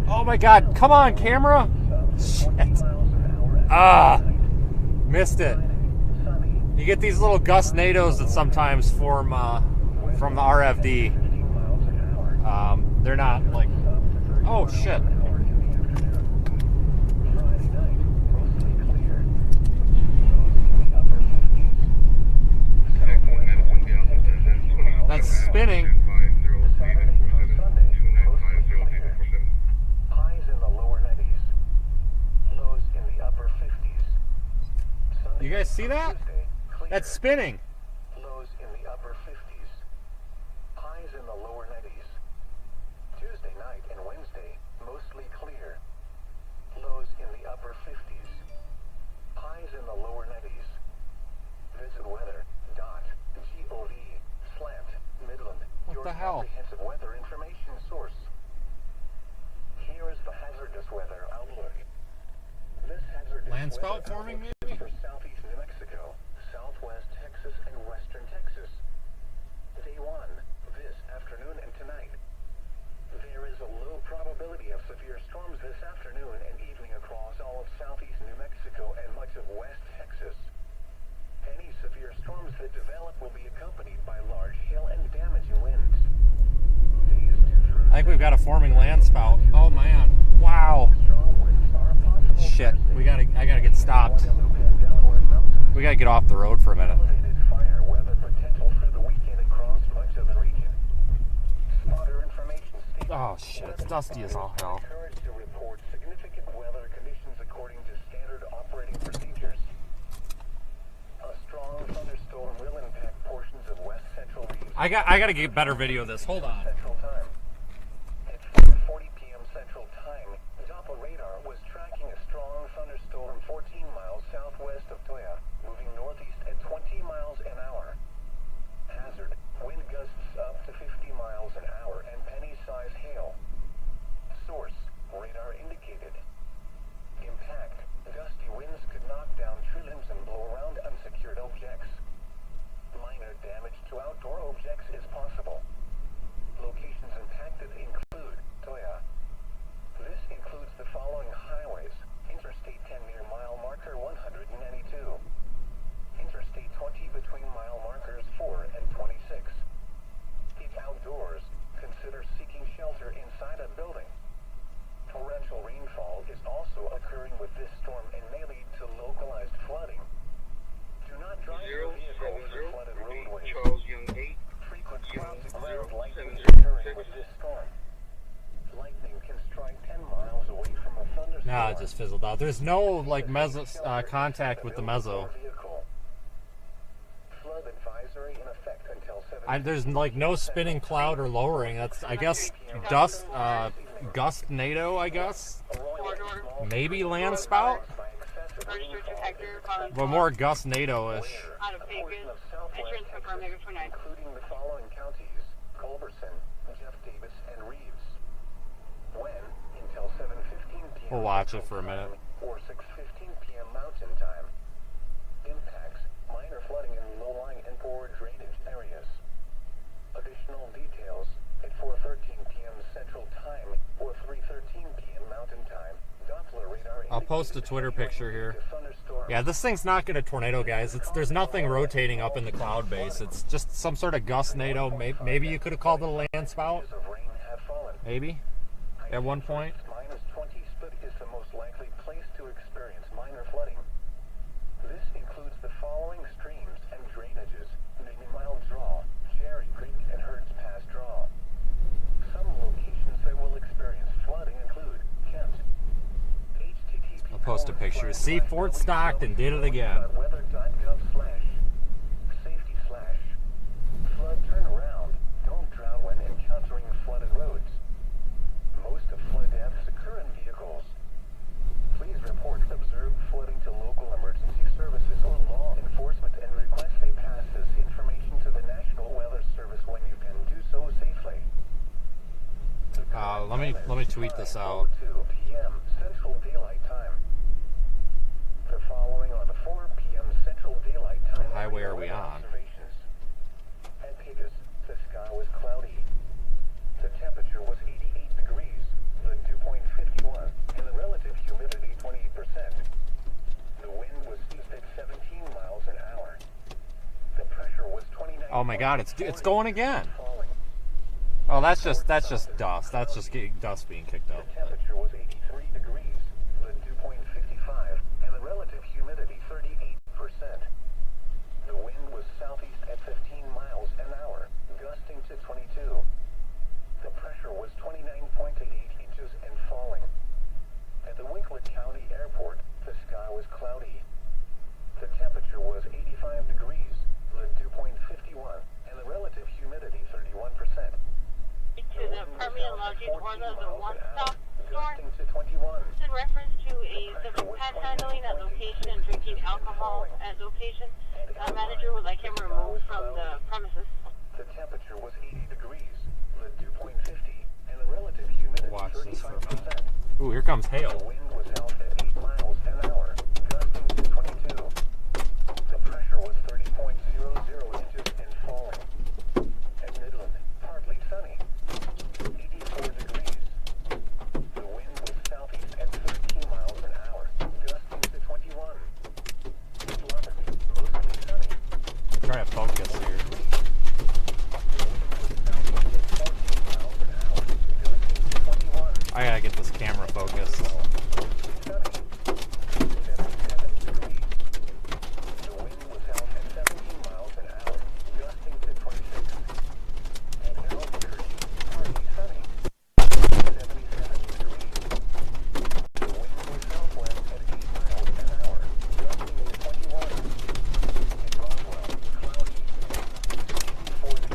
Oh my God! Come on, camera! Shit! Ah! Missed it. You get these little gustnados that sometimes form from the RFD. They're not like... Oh, shit. That's spinning. Highs in the lower 90s. Lows in the upper 50s. You guys see that? Tuesday, clear. That's spinning. Lows in the upper 50s. Highs in the lower 90s. Tuesday night and Wednesday, mostly clear. Lows in the upper 50s. Highs in the lower 90s. Visit weather. .gov slant Midland. What Your the hell? comprehensive weather information source. Here is the hazardous weather outlook. This hazardous Land spout weather forming, outlook maybe? is for southeast New Mexico, southwest Texas, and western Texas. Day 1, this afternoon and tonight. There is a low probability of severe storms this afternoon and evening across all of southeast New Mexico and much of west Texas. Any severe storms that develop will be accompanied by large hail and damaging winds. Days 2 through I think we've got a forming land spout. Oh man. Wow. strong winds are possible. Shit. I gotta get stopped. Guadalupe and Delaware mountains. We gotta get off the road for a minute. Elevated fire weather potential through the weekend across much of the region. Spotter information states Oh shit, it's dusty as all hell. encouraged to report significant weather conditions according to standard operating procedures. A strong thunderstorm will impact portions of west central region I gotta get better video of this. Hold on. Central Time. At 4:40 p.m. Central Time, Doppler radar was tracking a strong thunderstorm 14 miles southwest of Toya, moving northeast at 20 miles an hour. Hazard, wind gusts up to 50 miles an hour and penny-size hail. Source, radar indicated. Impact, gusty winds could knock down tree limbs and blow around unsecured objects. Minor damage to outdoor objects is possible. Locations impacted include Toya. This includes the following highways: Interstate 10 near mile marker 192, Interstate 20 between mile markers 4 and 26. If outdoors, consider seeking shelter inside a building. Torrential rainfall is also occurring with this storm and may lead to localized flooding. Do not drive your vehicle over flooded roadways. Charles Young 8. Frequent clouds of ground lightning is 706. occurring with this storm. Lightning can strike 10 miles away from a thunderstorm. Nah, it just fizzled out. There's no like contact with the meso. Flood advisory in effect until 7. There's like no spinning cloud or lowering. That's I guess gustnado. I guess maybe land spout. By excessive Registered to Hector, Collins. But more Gus NATO-ish. Out of Vegas. Insurance confirmed, negative 29. Including the following counties: Culberson, Jeff Davis, and Reeves. When, until 7:15 p.m. We'll watch it for a minute. Or 6:15 p.m. Mountain Time. Impacts: minor flooding in low-lying and poor drainage areas. Additional details at 4:13 p.m. Central Time or 3:13 p.m. Mountain Time. Doppler radar. I'll post a Twitter picture here. Yeah, this thing's not gonna tornado, guys. There's nothing rotating up in the cloud base. It's just some sort of Gus NATO. Maybe you could have called it a land spout. Maybe at one point. -20 split is the most likely place to experience minor flooding. This includes the following streams and drainages: namely Mile Draw, Cherry Creek, and Herds Pass Draw. Some locations that will experience flooding include Kent. I'll post a picture. See, Fort Stockton did it again. Weather.gov/safety/flood turnaround. Don't drown when encountering flooded roads. Most of flood deaths occur in vehicles. Please report observed flooding to local emergency services or law enforcement and request they pass this information to the National Weather Service when you can do so safely. Let me tweet this out. 2 p.m. Central Daylight Time. The following are the 4 p.m. Central Daylight Time. What highway are we on? Observations. At Pegasus, the sky was cloudy. The temperature was 88 degrees, the dew point 51, and the relative humidity 28%. The wind was east at 17 miles an hour. The pressure was 29. Oh my God, it's going again. Falling. Oh, that's just dust. That's just dust being kicked up. The temperature was 83 degrees, the dew point 55, and the relative humidity 38%. The wind was southeast at 15 miles an hour, gusting to 22. The pressure was 29.88 inches and falling. At the Winkler County Airport, the sky was cloudy. The temperature was 85 degrees, the dew point 51, and the relative humidity 31%. To the Permian Lodging or the one-stop store. Gusting to 21. This is in reference to a civil panhandling at location and drinking alcohol at location. Manager would like him removed from the premises. The temperature was 80 degrees, the dew point 50, and the relative humidity Watch this for a 35%. Ooh, here comes hail. The wind was out at 8 miles an hour, gusting to 22. The pressure was 30.00 inches and falling. At Midland, partly sunny, 84 degrees. The wind was southeast at 13 miles an hour, gusting to 21. London, mostly sunny. Try to focus here. I gotta get this camera focused.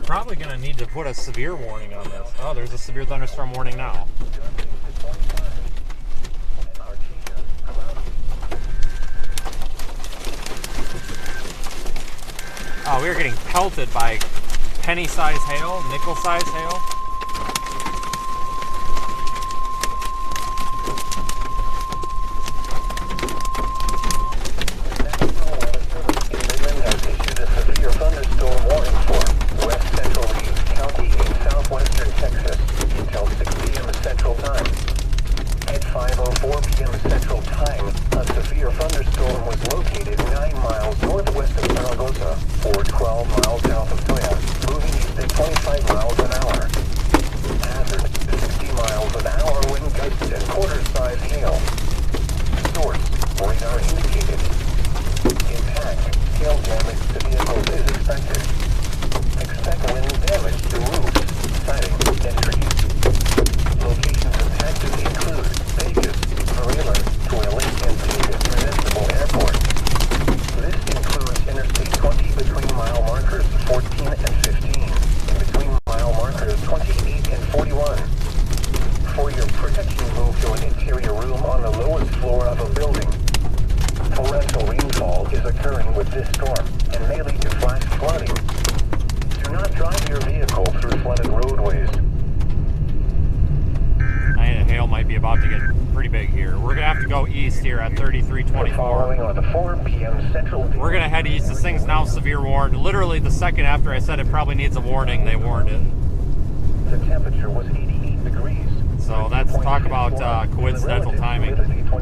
Probably gonna need to put a severe warning on this. Oh, there's a severe thunderstorm warning now. Oh, we are getting pelted by penny-sized hail, nickel-sized hail. Thunderstorm warning for West Central Reeves County in southwestern Texas until 6 p.m. Central Time. At 5:04 p.m. Central Time, a severe thunderstorm was located 9 miles northwest of Zaragoza, or 12 miles south of Toya, moving east at 25 miles an hour. about to get pretty big here. We're gonna have to go east here at 3324. Following on the 4 p.m. Central. We're gonna head east. This thing's now severe warned. Literally the second after I said it probably needs a warning, they warned it. The temperature was 88 degrees. So that's talk about coincidental timing.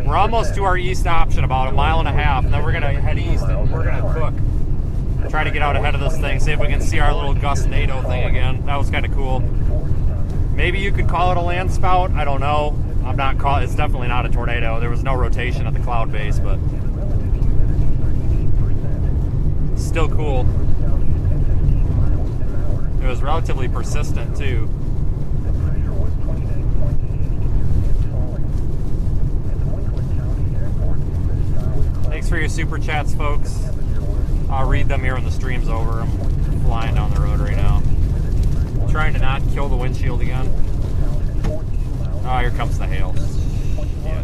We're almost to our east option, about a mile and a half, and then we're gonna head east and we're gonna cook. Try to get out ahead of this thing, see if we can see our little gust-nado thing again. That was kind of cool. Maybe you could call it a land spout. I don't know. I'm not call. It's definitely not a tornado. There was no rotation at the cloud base, but still cool. It was relatively persistent too. Thanks for your super chats, folks. I'll read them here when the stream's over. I'm flying down the road right now. Trying to not kill the windshield again. Oh, here comes the hail. Yeah.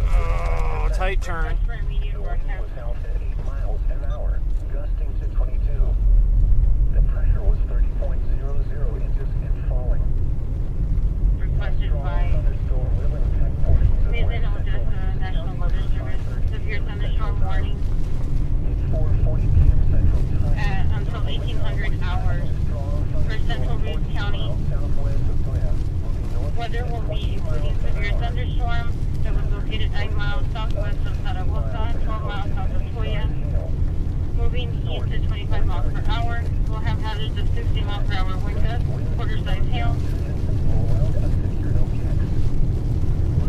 Oh, tight turn. Weather will be including severe thunderstorm that was located 9 miles southwest of Zaragoza, 12 miles south of Toya. Moving east at 25 miles per hour. We'll have hazards of 60 mile per hour wind gusts, quarter-size hail.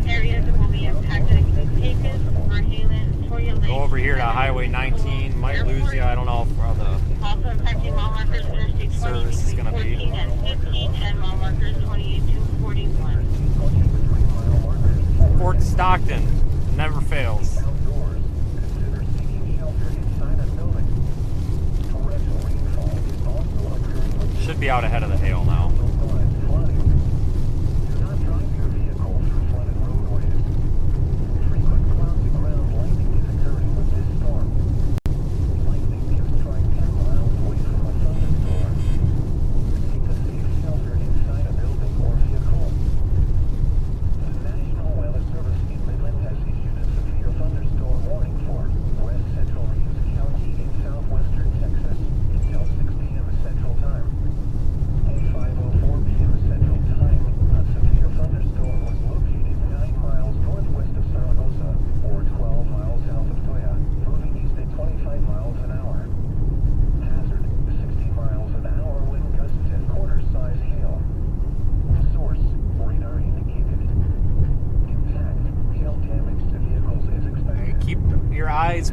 Areas that will be impacted include Pecos, Verhaelen, Toya Lake. Go over here to Highway 19. Might lose you. I don't know if the Also impacting mile markers Interstate 20 service is between gonna be. 14 and 15 and mile markers 28 to 41. Fort Stockton never fails. Should be out ahead of the hail now.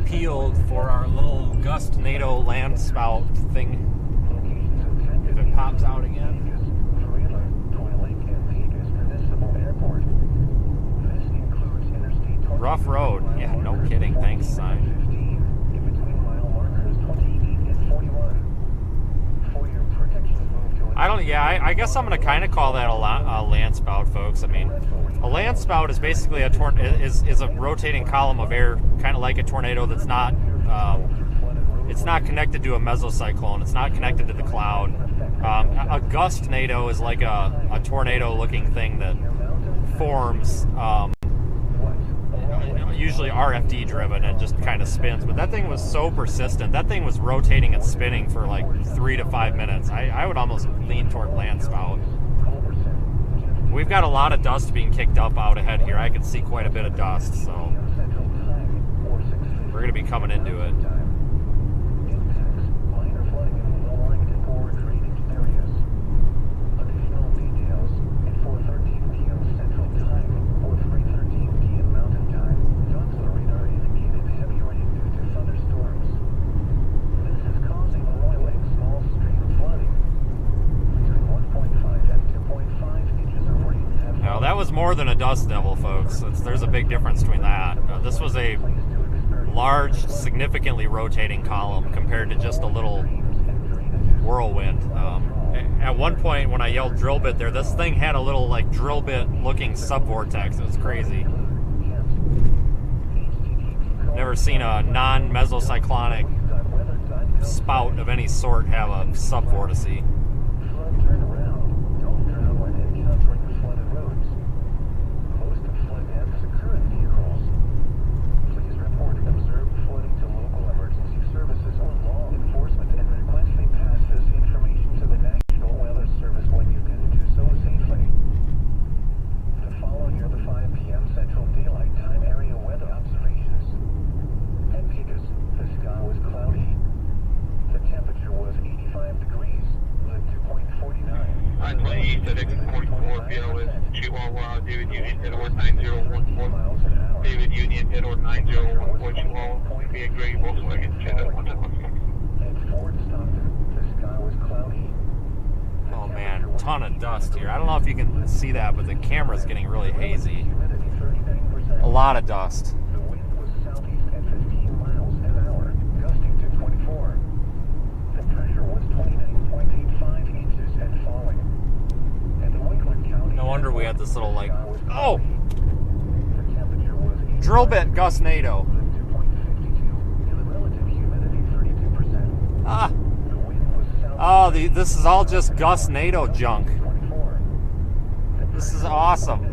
Peeled for our little gust-nado land spout thing. If it pops out again. Rough road. Yeah, no kidding. Thanks, Simon. I guess I'm gonna kind of call that a land spout, folks. I mean, a land spout is basically is a rotating column of air, kind of like a tornado. That's not. It's not connected to a mesocyclone. It's not connected to the cloud. A gust-nado is like a tornado-looking thing that forms, usually RFD driven, and just kind of spins. But that thing was so persistent. That thing was rotating and spinning for like 3 to 5 minutes. I would almost lean toward land spout. We've got a lot of dust being kicked up out ahead here. I can see quite a bit of dust, so we're going to be coming into it. More than a dust devil, folks. There's a big difference between that. This was a large, significantly rotating column compared to just a little whirlwind. At one point, when I yelled drill bit there, this thing had a little like drill bit looking subvortex. It was crazy. Never seen a non-mesocyclonic spout of any sort have a subvortice. Flood turnaround. Don't drown when encountering flooded roads. Most flood deaths occur in vehicles. Please report observed flooding to local emergency services or law enforcement and request they pass this information to the National Weather Service when you can do so safely. The following are the 5 p.m. Central Daylight Time area weather observations. At Pegas, the sky was cloudy. The temperature was 85 degrees, the dew point 49. I-28 at exit 44, BLS, Chihuahua, David Union, Edward 9014. Miles an hour. David Union, Edward 9014, Chihuahua, be a gray Volkswagen, Cheddar, At Fort Stockton, the sky was cloudy. Oh man, ton of dust here. I don't know if you can see that, but the camera's getting really hazy. Humidity 39%. A lot of dust. The wind was southeast at 15 miles an hour, gusting to 24. The pressure was 29.85 inches and falling. And the Winkler County. No wonder we had this little like, oh, The temperature was 85 drill bit gustnado. with 2.52, and the relative humidity 32%. Ah, The wind was oh, this is all just gustnado junk. 24. This is awesome.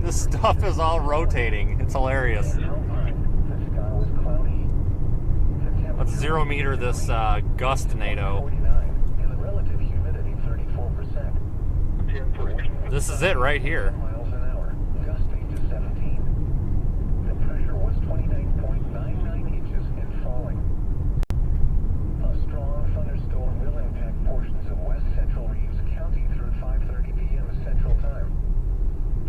This stuff is all rotating. It's hilarious. The sky was cloudy. The Let's temperature 0 meter this gustnado. 49, and the relative humidity 34%. This is it right here. Miles an hour, gusting to 17. The pressure was 29.99 inches and falling. A strong thunderstorm will impact portions of west central Reeves County through 5:30 p.m. Central Time.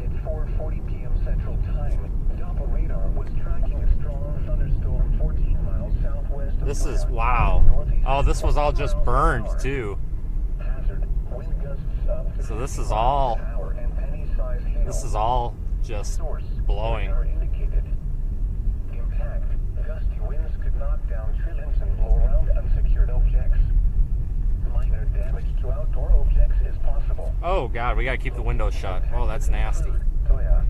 At 4:40 p.m. Central Time, Doppler radar was tracking a strong thunderstorm 14 miles southwest of This is, Florida, wow. northeast Oh, this was all just 12 burned miles an hour. too. Hazard, wind gusts up to So this 50 is all, miles an hour and penny-sized hail. this is all just Source, blowing. radar indicated. Impact, gusty winds could knock down tree limbs and blow around unsecured objects. Minor damage to outdoor objects is possible. Oh god, we gotta keep the windows shut. Oh, that's nasty. Toya.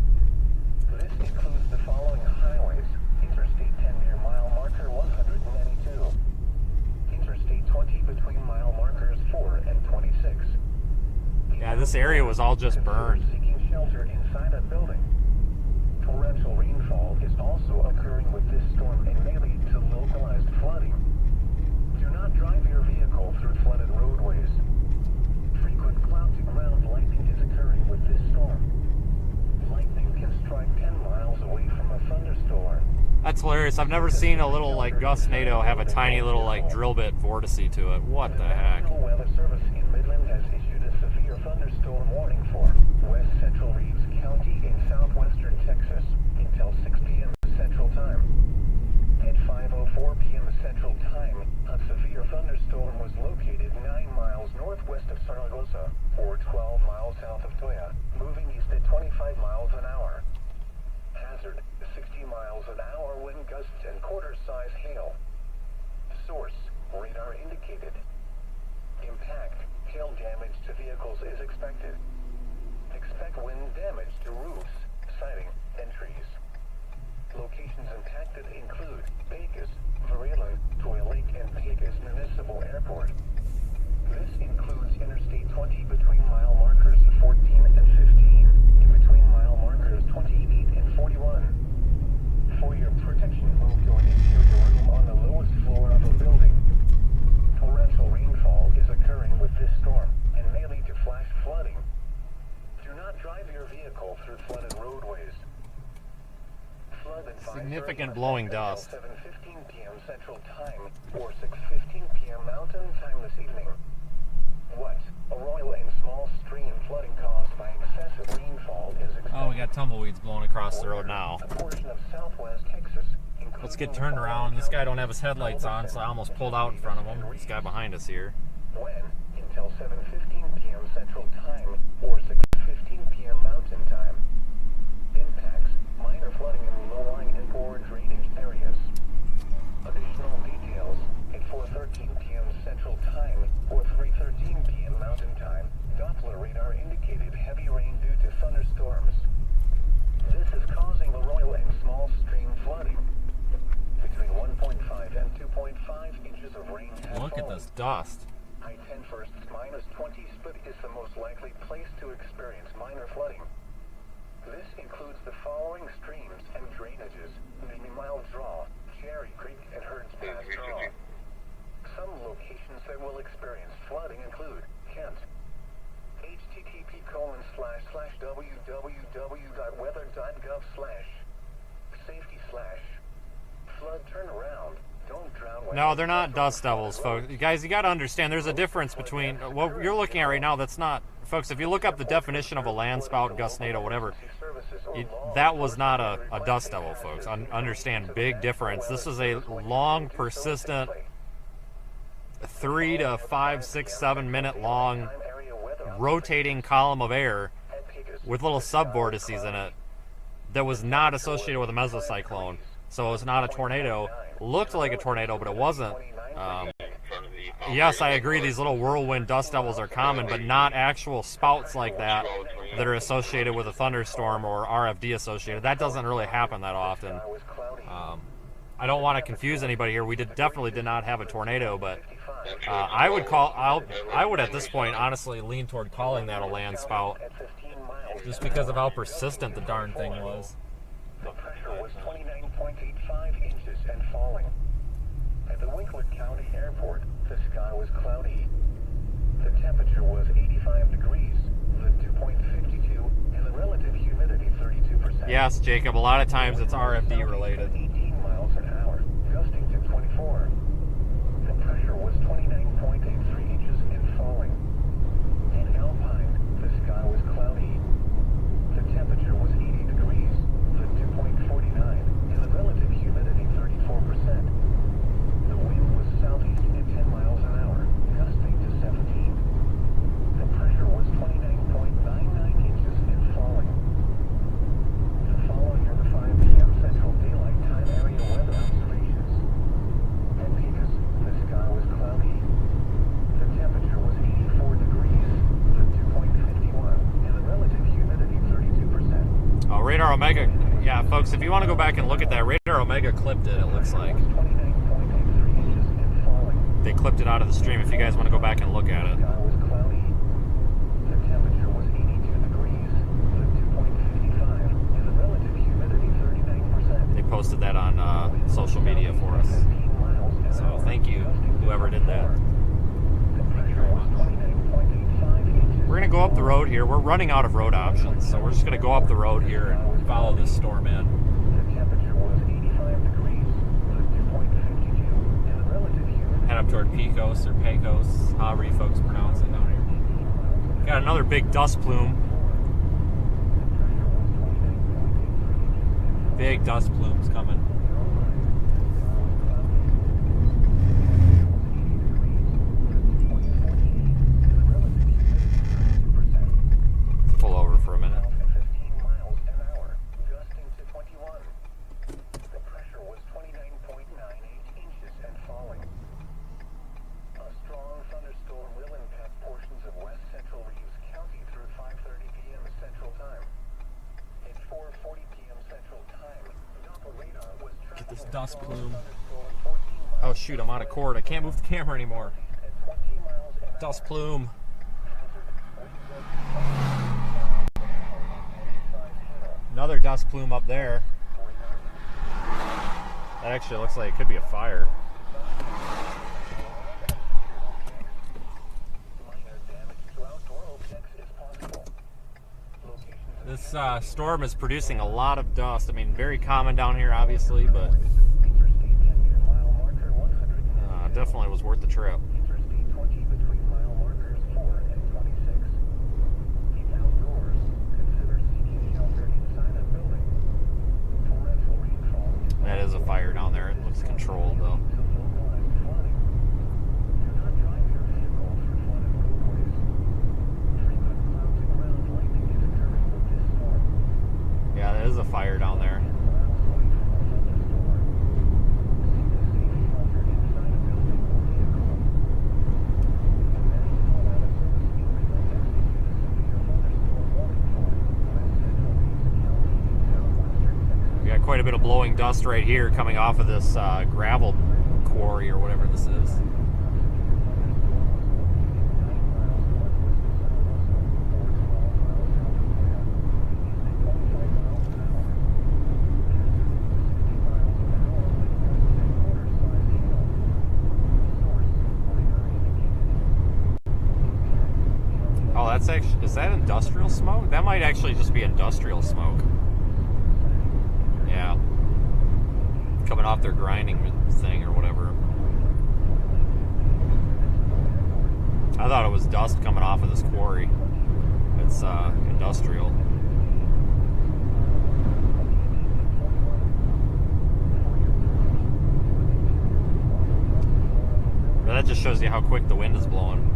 This includes the following highways. Interstate 10 near mile marker 192. Interstate 20 between mile markers 4 and 26. Yeah, this area was all just burned. Seeking shelter inside a building. Torrential rainfall is also occurring with this storm and may lead to localized flooding. Do not drive your vehicle through flooded roadways. Frequent cloud-to-ground lightning is occurring with this storm. Lightning can strike 10 miles away from a thunderstorm. That's hilarious. I've never seen a little like gustnado have a tiny little like drill bit vortice to it. What the heck? National Weather Service in Midland has issued a severe thunderstorm warning for west central Reeves County in southwestern Texas until 6 p.m. Central Time. At 5:04 p.m. Central Time, a severe thunderstorm was located 9 miles northwest of Zaragoza, or 12 miles south of Toya, moving east at 25 miles an hour. Hazard, 60 miles an hour wind gusts and quarter-size hail. Source, radar indicated. Impact, hail damage to vehicles is expected. Expect wind damage to roofs, siding, and trees. Locations impacted include Pegas, Varela, Toy Lake, and Pegas Municipal Airport. This includes Interstate 20 between mile markers 14 and 15, in between mile markers 28 and 41. For your protection, move to an interior room on the lowest floor of a building. Torrential rainfall is occurring with this storm and may lead to flash flooding. Do not drive your vehicle through flooded roadways. Flood advisory Significant blowing dust. 7:15 p.m. Central Time or 6:15 p.m. Mountain Time this evening. What? Arroyo and small stream flooding caused by excessive rainfall is expected. Oh, we got tumbleweeds blowing across the road now. A portion of southwest Texas. Let's get turned around. This guy don't have his headlights on, so I almost pulled out in front of him. This guy behind us here. When? Until 7:15 p.m. Central Time or 6:15 p.m. Mountain Time. Impacts: minor flooding in low-lying and poor drainage areas. Additional details at 4:13 p.m. Central Time or 3:13 p.m. Mountain Time. Doppler radar indicated heavy rain due to thunderstorms. This is causing arroyo and small stream flooding. dust. I-10 first -20 split is the most likely place to experience minor flooding. This includes the following streams and drainages: Mini Mile Draw, Cherry Creek, and Hearns Pass Draw. Some locations that will experience flooding include Kent. http://www.weather.gov/safety/flood turnaround. Don't drown. No, they're not dust devils, folks. You guys, you got to understand there's a difference between what you're looking at right now. That's not, folks, if you look up the definition of a landspout, gustnado, whatever, that was not a dust devil, folks. Understand, big difference. This is a long, persistent, 3 to 5, 6, 7 minute long rotating column of air with little subvortices in it that was not associated with a mesocyclone. So it's not a tornado. Looked like a tornado, but it wasn't. Yes, I agree, these little whirlwind dust devils are common, but not actual spouts like that that are associated with a thunderstorm or RFD associated. That doesn't really happen that often. I don't want to confuse anybody here. We definitely did not have a tornado, but I would at this point honestly lean toward calling that a land spout, just because of how persistent the darn thing was. The pressure was 29.85 inches and falling. At the Winkler County Airport, the sky was cloudy. The temperature was 85 degrees, the dew point 52, and the relative humidity 32%. Yes, Jacob, a lot of times it's RFD related. 18 miles an hour, gusting to 24. The pressure was 29.83 inches and falling. In Alpine, the sky was cloudy. The temperature was 80 degrees, the dew point 49, and the relative humidity 34%. The wind was southeast at 10 miles an hour, gusting to 17. The pressure was 29.99 inches and falling. The following are the 5 p.m. Central Daylight Time area weather observations. At Pecos, the sky was cloudy. The temperature was 84 degrees, the dew point 51, and the relative humidity 32%. Oh, Radar Omega, yeah, folks, if you want to go back and look at that, Radar Omega clipped it, it looks like. 29.83 inches and falling. They clipped it out of the stream if you guys want to go back and look at it. The sky was cloudy. The temperature was 82 degrees, the dew point 55, and the relative humidity 39%. They posted that on social media for us. 15 miles an So hour, thank you, whoever did that. The pressure was 29.85 inches. We're going to go up the road here. We're running out of road options, so we're just going to go up the road here and follow this storm in. The temperature was 85 degrees, the dew point 52, and the relative humidity Head up toward Pecos or Pecos, however you folks pronounce it down here. Got another big dust plume. Big dust plumes coming. Let's pull over for a minute. at 15 miles an hour, gusting to 21. The pressure was 29.98 inches and falling. A strong thunderstorm will impact portions of west central Reeves County through 5:30 p.m. Central Time. At 4:40 p.m. Central Time, Doppler radar was tracking Get this a dust strong plume. thunderstorm 14 miles Oh shoot, I'm out of cord. I can't move the camera anymore. at 20 miles an hour. Dust plume. Another dust plume up there. That actually looks like it could be a fire. Minor damage to outdoor objects is possible. Locations This storm is producing a lot of dust. I mean, very common down here, obviously, but Interstate 10 mile marker 100. definitely was worth the trip. Interstate 20 between mile markers 4 and 26. Keep outdoors. Consider seeking shelter inside a building. Torrential rainfall is That is a fire down there. It looks controlled, though. to localized flooding. Do not drive your vehicle through flooded roadways. Frequent cloud-to-ground lightning is occurring with this storm. Yeah, that is a fire down there. Miles away from a thunderstorm. Seek a safe shelter inside a building or vehicle. The National Weather Service in Midland executed a severe thunderstorm warning for west central Reeves County in southwestern Texas. We got quite a bit of blowing dust right here coming off of this gravel quarry or whatever this is. Is that industrial smoke? That might actually just be industrial smoke. Yeah. Coming off their grinding thing or whatever. I thought it was dust coming off of this quarry. It's industrial. But that just shows you how quick the wind is blowing.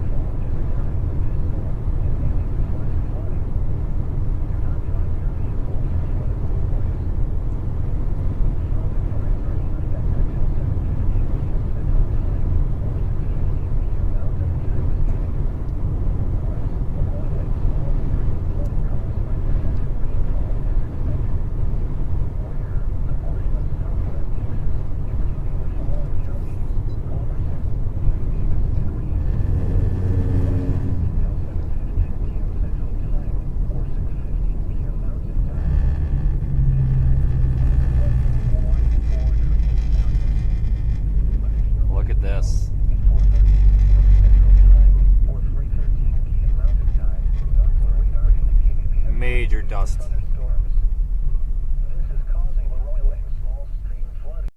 Major dust. This is causing the Royal and small stream flooding.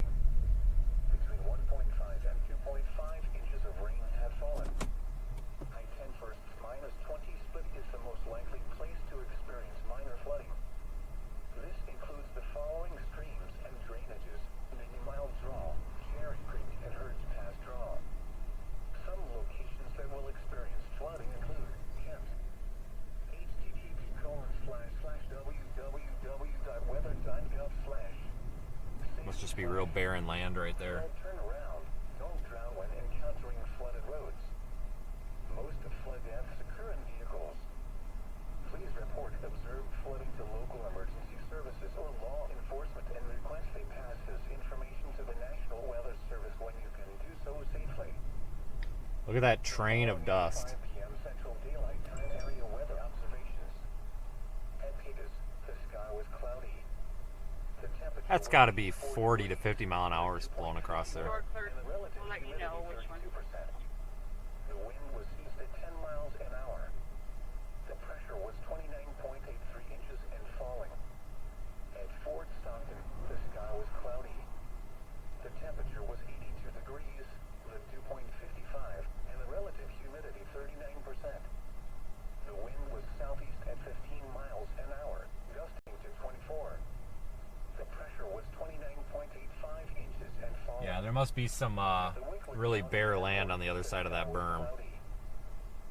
Between 1.5 and 2.5 inches of rain have fallen. I-10 first -20 split is the most likely place to experience minor flooding. This includes the following streams and drainages: Mini Mile Draw, Cherry Creek, and Herds Pass Draw. Some locations that will experience flooding include Kent. http://www.weather.gov/. Must just be real barren land right there. Turn around. Don't drown when encountering flooded roads. Most of flood deaths occur in vehicles. Please report observed flooding to local emergency services or law enforcement and request they pass this information to the National Weather Service when you can do so safely. Look at that train of dust. 5 p.m. Central Daylight Time area weather observations. At Pegas, the sky was cloudy. The temperature That's got to be 40 to 50 mile an hour blowing across there. Door clerk will let you know which one. The wind was east at 10 miles an hour. The pressure was 29.83 inches and falling. At Fort Stockton, the sky was cloudy. The temperature was 82 degrees, the dew point 55, and the relative humidity 39%. The wind was southeast at 15 miles an hour, gusting to 24. The pressure was 29.85 inches and falling. Yeah, there must be some really bare land on the other side of that berm.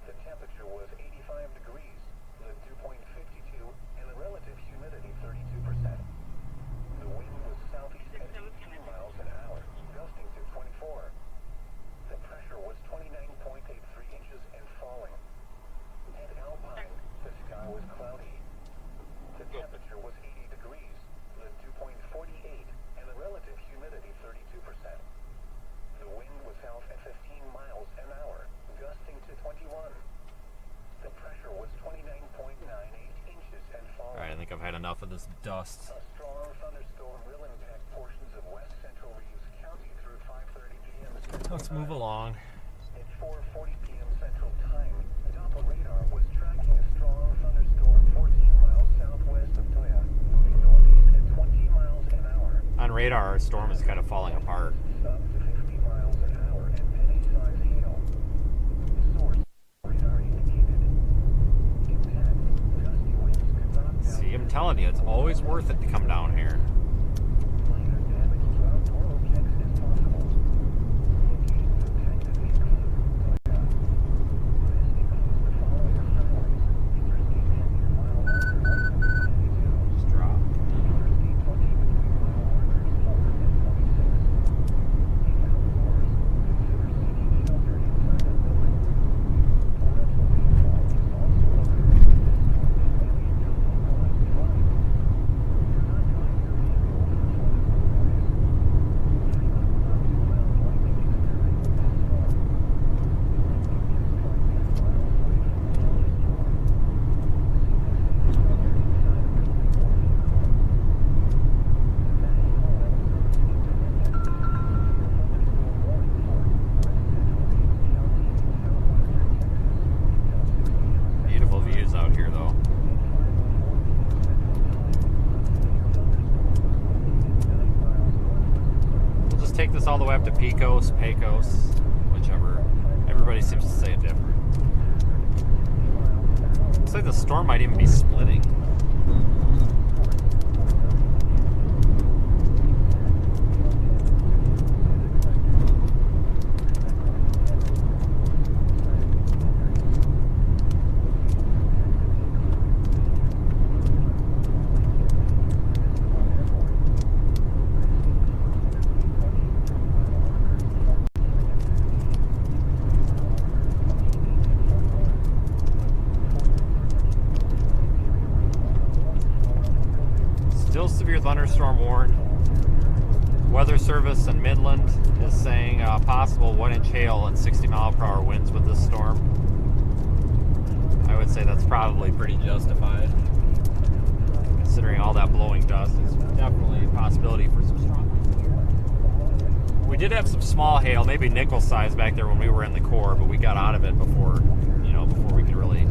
The temperature was 85 degrees, the dew point 52, and the relative humidity 32%. The wind was southeast at 18 miles an hour, gusting to 24. The pressure was 29.83 inches and falling. At Alpine, the sky was cloudy. The temperature was 80 degrees, the dew point 48, and the relative humidity 32%. The wind was south at 15 miles an hour, gusting to 21. The pressure was 29.98 inches and falling. Alright, I think I've had enough of this dust. A strong thunderstorm will impact portions of west central Reeves County through 5:30 p.m. Central Let's move Time. along. At 4:40 p.m. Central Time, Doppler radar was tracking a strong thunderstorm 14 miles southwest of Toya, moving northeast at 20 miles an hour. On radar, our storm is kind of falling apart. Up to 50 miles an hour and penny-size hail. Source radar indicated. Impact. Gusty winds could knock down. See, I'm telling you, it's always worth it to come down here. Minor damage to outdoor objects is possible. Locations impacted include Toya. This includes the following highways: Interstate 10 near mile marker 1.92. Just drop. Interstate 20 between mile markers 4 and 26. In outdoors, consider seeking shelter inside a building. Torrential rainfall is also occurring in this storm and may lead to localized flooding. Do not drive your vehicle take this all the way up to Pecos, whichever. Everybody seems to say it different. Looks like the storm might even be splitting. Still severe thunderstorm warned. Weather Service in Midland is saying possible 1-inch hail and 60-mile-per-hour winds with this storm. I would say that's probably pretty justified, considering all that blowing dust. Is definitely a possibility for some strong winds here. We did have some small hail, maybe nickel size back there when we were in the core, but we got out of it before we could really,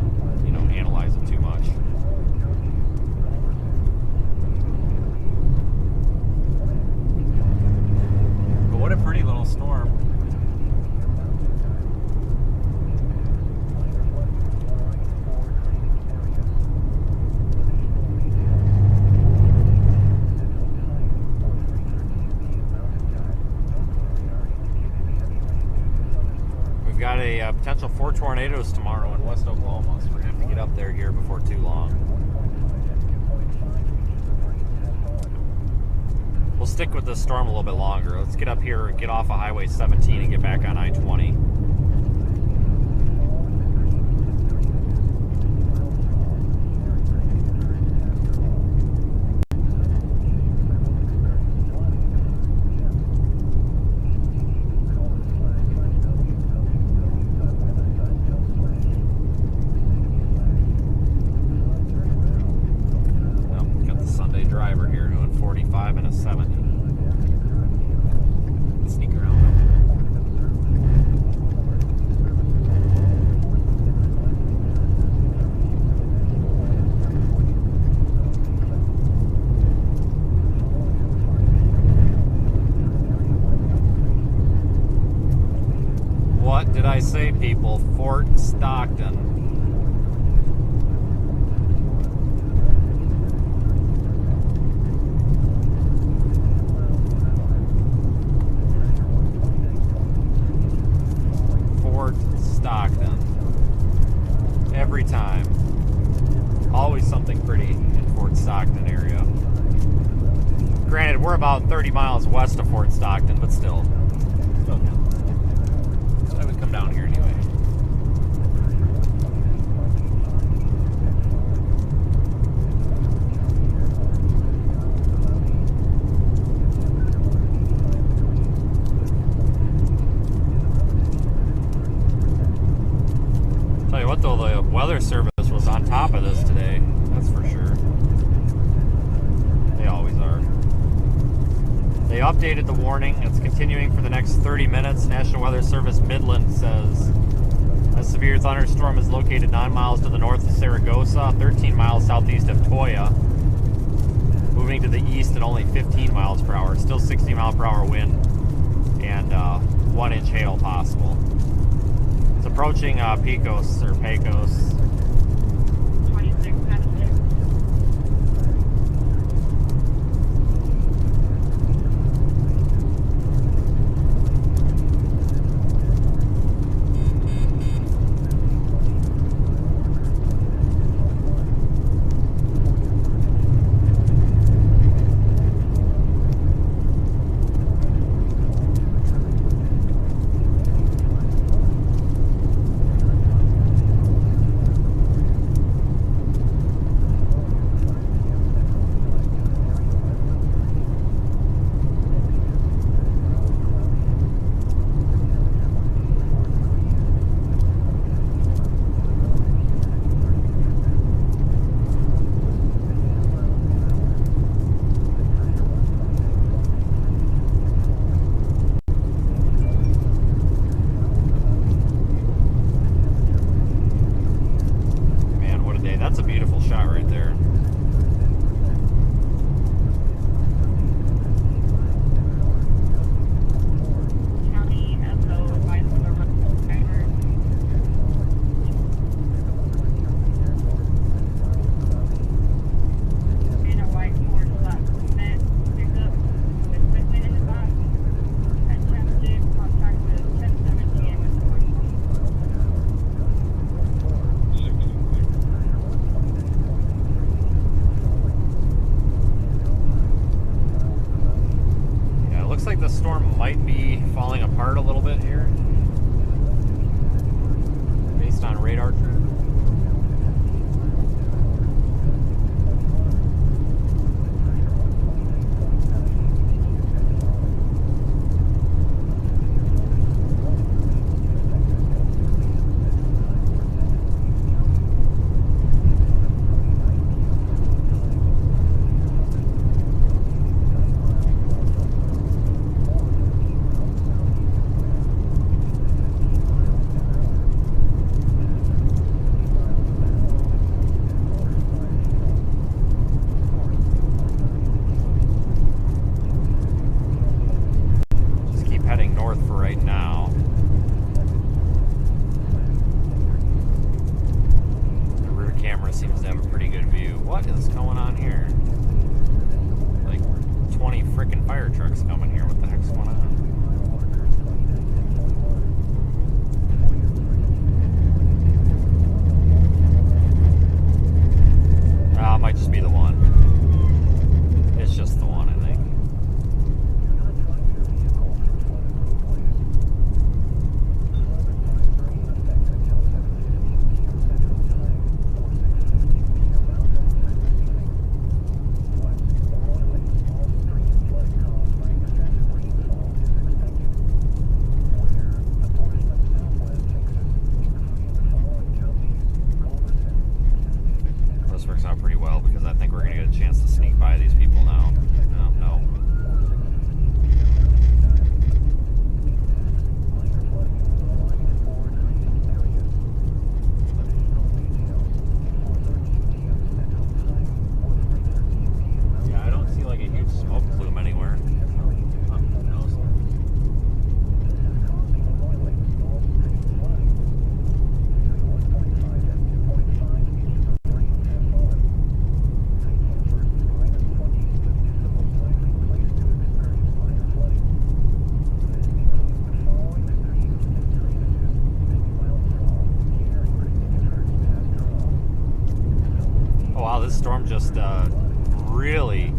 analyze it too much. What a pretty little storm. We've got a potential 4 tornadoes tomorrow in West Oklahoma, so we're going to have to get up there here before too long. We'll stick with this storm a little bit longer. Let's get up here, get off of Highway 17 and get back on I-20. Got the Sunday driver here doing 45 and a 70. Sneak around. What did I say, people? Fort Stockton. Stockton. Every time. Always something pretty in Fort Stockton area. Granted, we're about 30 miles west of Fort Stockton, but still. I would come down here anyway. Tell you what though, the Weather Service was on top of this today, that's for sure. They always are. They updated the warning. It's continuing for the next 30 minutes. National Weather Service Midland says a severe thunderstorm is located 9 miles to the north of Saragossa, 13 miles southeast of Toya, moving to the east at only 15 miles per hour. Still 60 mile per hour wind and 1-inch hail possible. It's approaching Pecos. 26 past 6. looks like the storm might be falling apart a little bit here, based on radar trend. Storm just really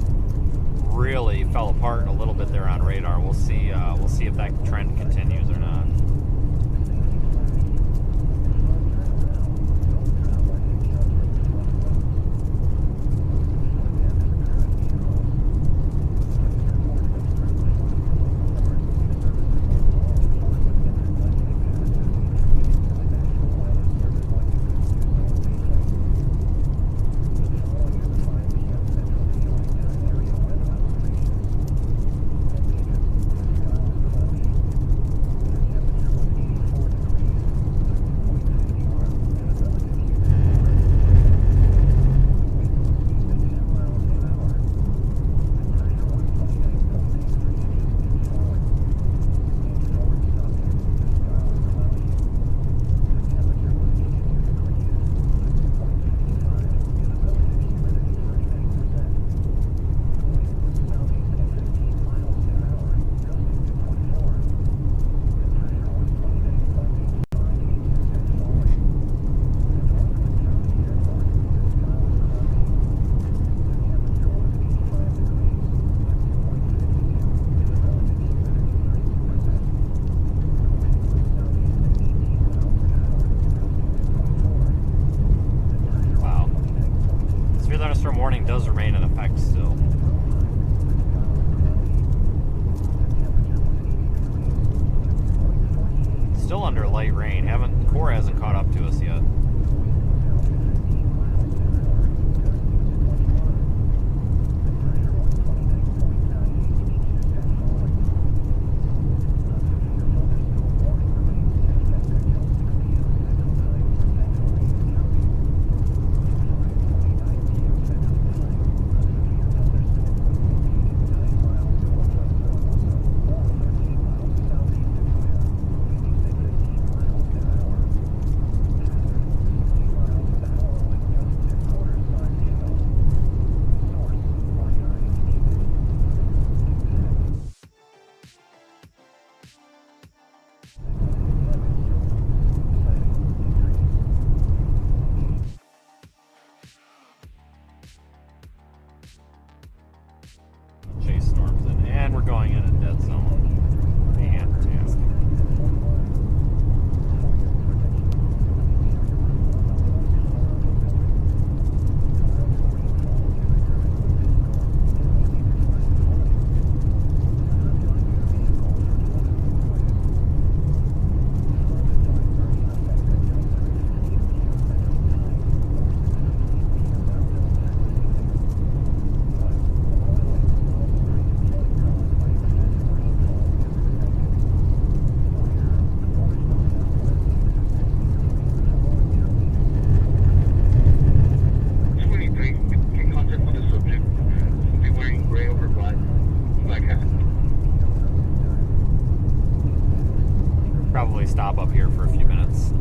fell apart a little bit there on radar. We'll see if that trend continues or not. Warning does remain in effect still. Still under light rain. Core hasn't caught up to us yet. going in a dead zone. Fantastic. Probably stop up here for a few minutes.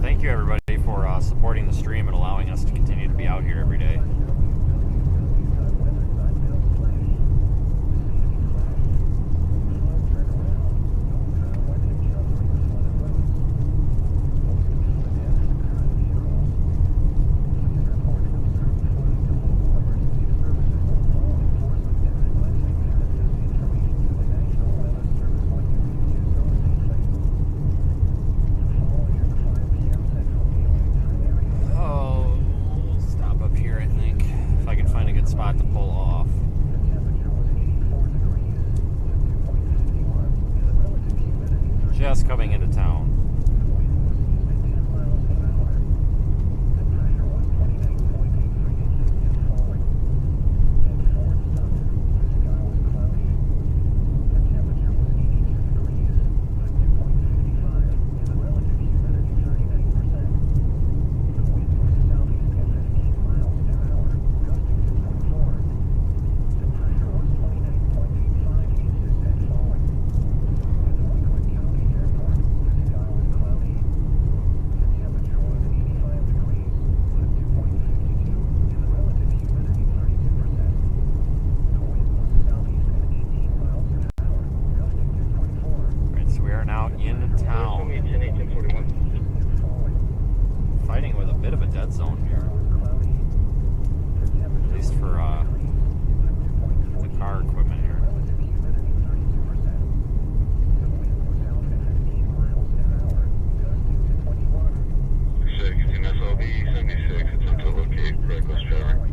Thank you everybody for supporting the stream and allowing us to continue to be out here every day. Spot to pull off. Just coming into town. Fighting with a bit of a dead zone here, at least for the car equipment here. Using SLB 76, attempt to locate reckless driver.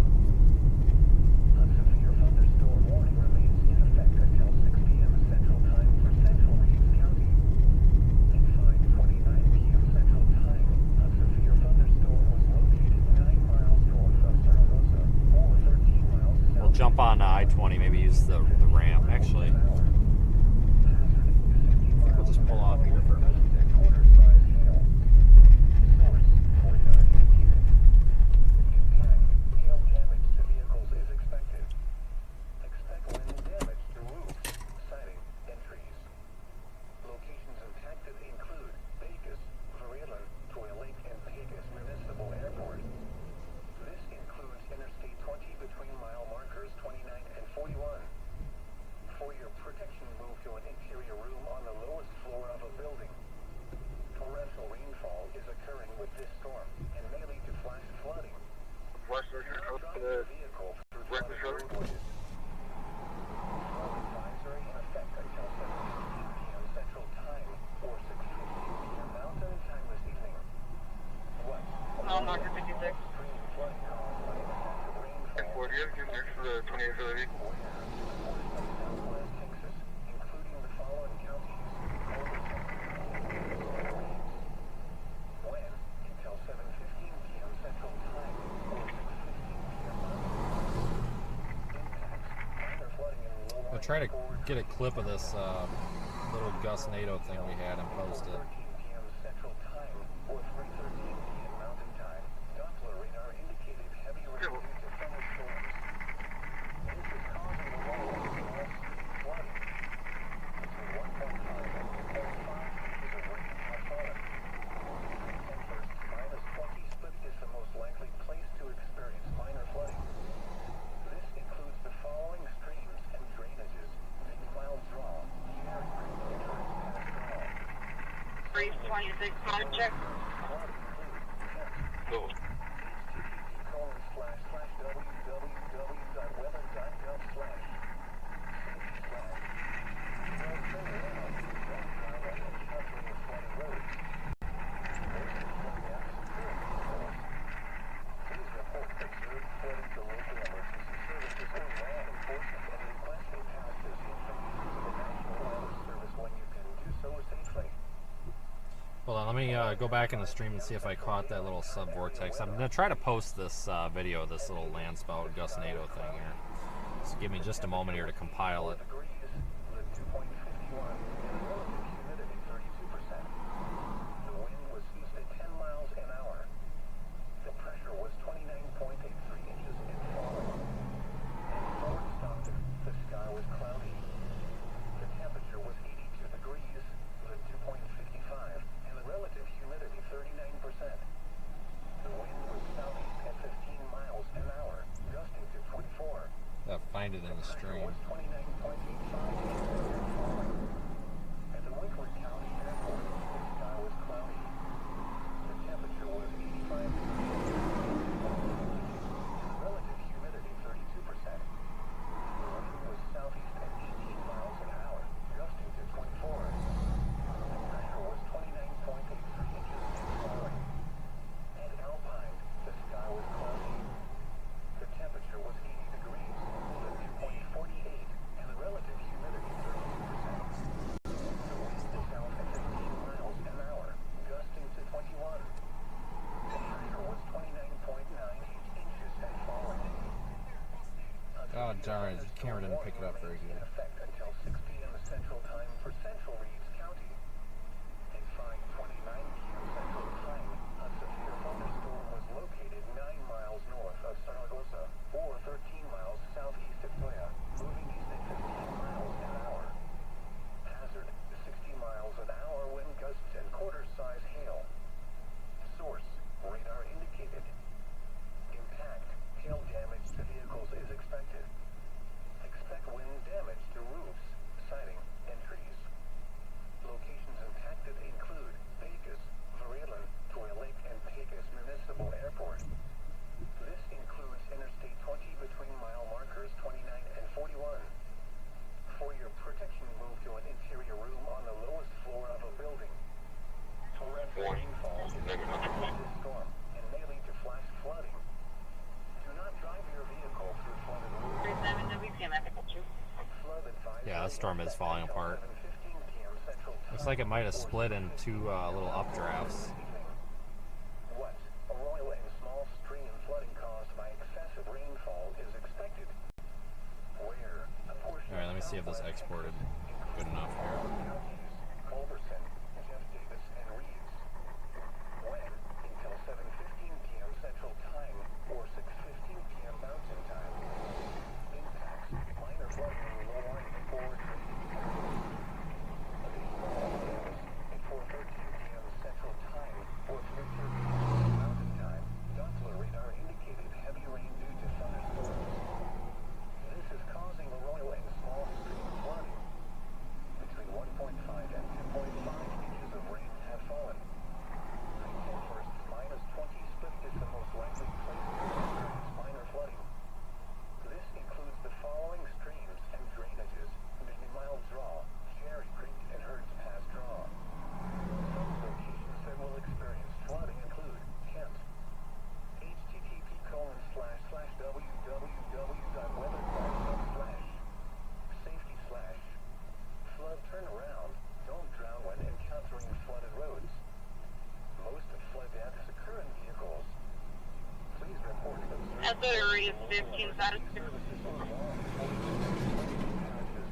Jump on I-20, maybe use the ramp. Actually, I think we'll just pull off here for a minute. I'll try to get a clip of this little Gus NATO thing we had and post it. brief 26 mode check. Go. Hold on, let me go back in the stream and see if I caught that little sub-vortex. I'm going to try to post this video, this little landspout gusnado thing here. Just give me just a moment here to compile it. Find it in the stream. Oh, darn it. The camera didn't pick it up very good. Until 6 p.m. Central Time for Central Reeves County. At 5:29 p.m. Central Time, a severe thunderstorm was located 9 miles north of Zaragoza, or 13 miles southeast of Toya, moving east at 15 miles an hour. Hazard, 60 miles an hour wind gusts and quarter-size hail. Source, radar indicated. Impact, hail damage to vehicles is expected. Expect wind damage to roofs, siding, and trees. Locations impacted include Vegas, Varela, Toy Lake, and Vegas Municipal Airport. This includes Interstate 20 between mile markers 29 and 41. For your protection, move to an interior room on the lowest floor of a building. Torrential rainfall is expected this storm and may lead to flash flooding. Do not drive your vehicle through flooded roads. 37 WPM, I got you. Yeah, the storm is falling apart. Looks like it might have split into little updrafts. What? A royal and small stream flooding caused by excessive rainfall is expected. Where? A portion Alright, let me see if this exported good enough here. Culberson, Jeff Davis, and Reeves. When? Until 7:15 p.m. Central Time or 6:15 p.m. Mountain Time. Impacts: minor flooding in Lorne and Fort. Additional damage at 4:13 p.m. Central Time or 3:30 p.m. Mountain Time. Doppler radar indicated heavy rain due to thunderstorms. This is causing a royal and small stream flooding. Between 1.5 and 2.5 inches of rain have fallen. I-10 minus 20 split is the most likely place to experience minor flooding. This includes the following streams and drainages: Mini Mile Draw, Cherry Creek, and Herds Pass Draw. Some locations that will experience flooding include Kent. http://www.weather.gov/ safety/ flood turnaround. Don't drown when encountering flooded roads. Most flood deaths occur in vehicles. Please report observed. That's what it reads, 15 out of 6.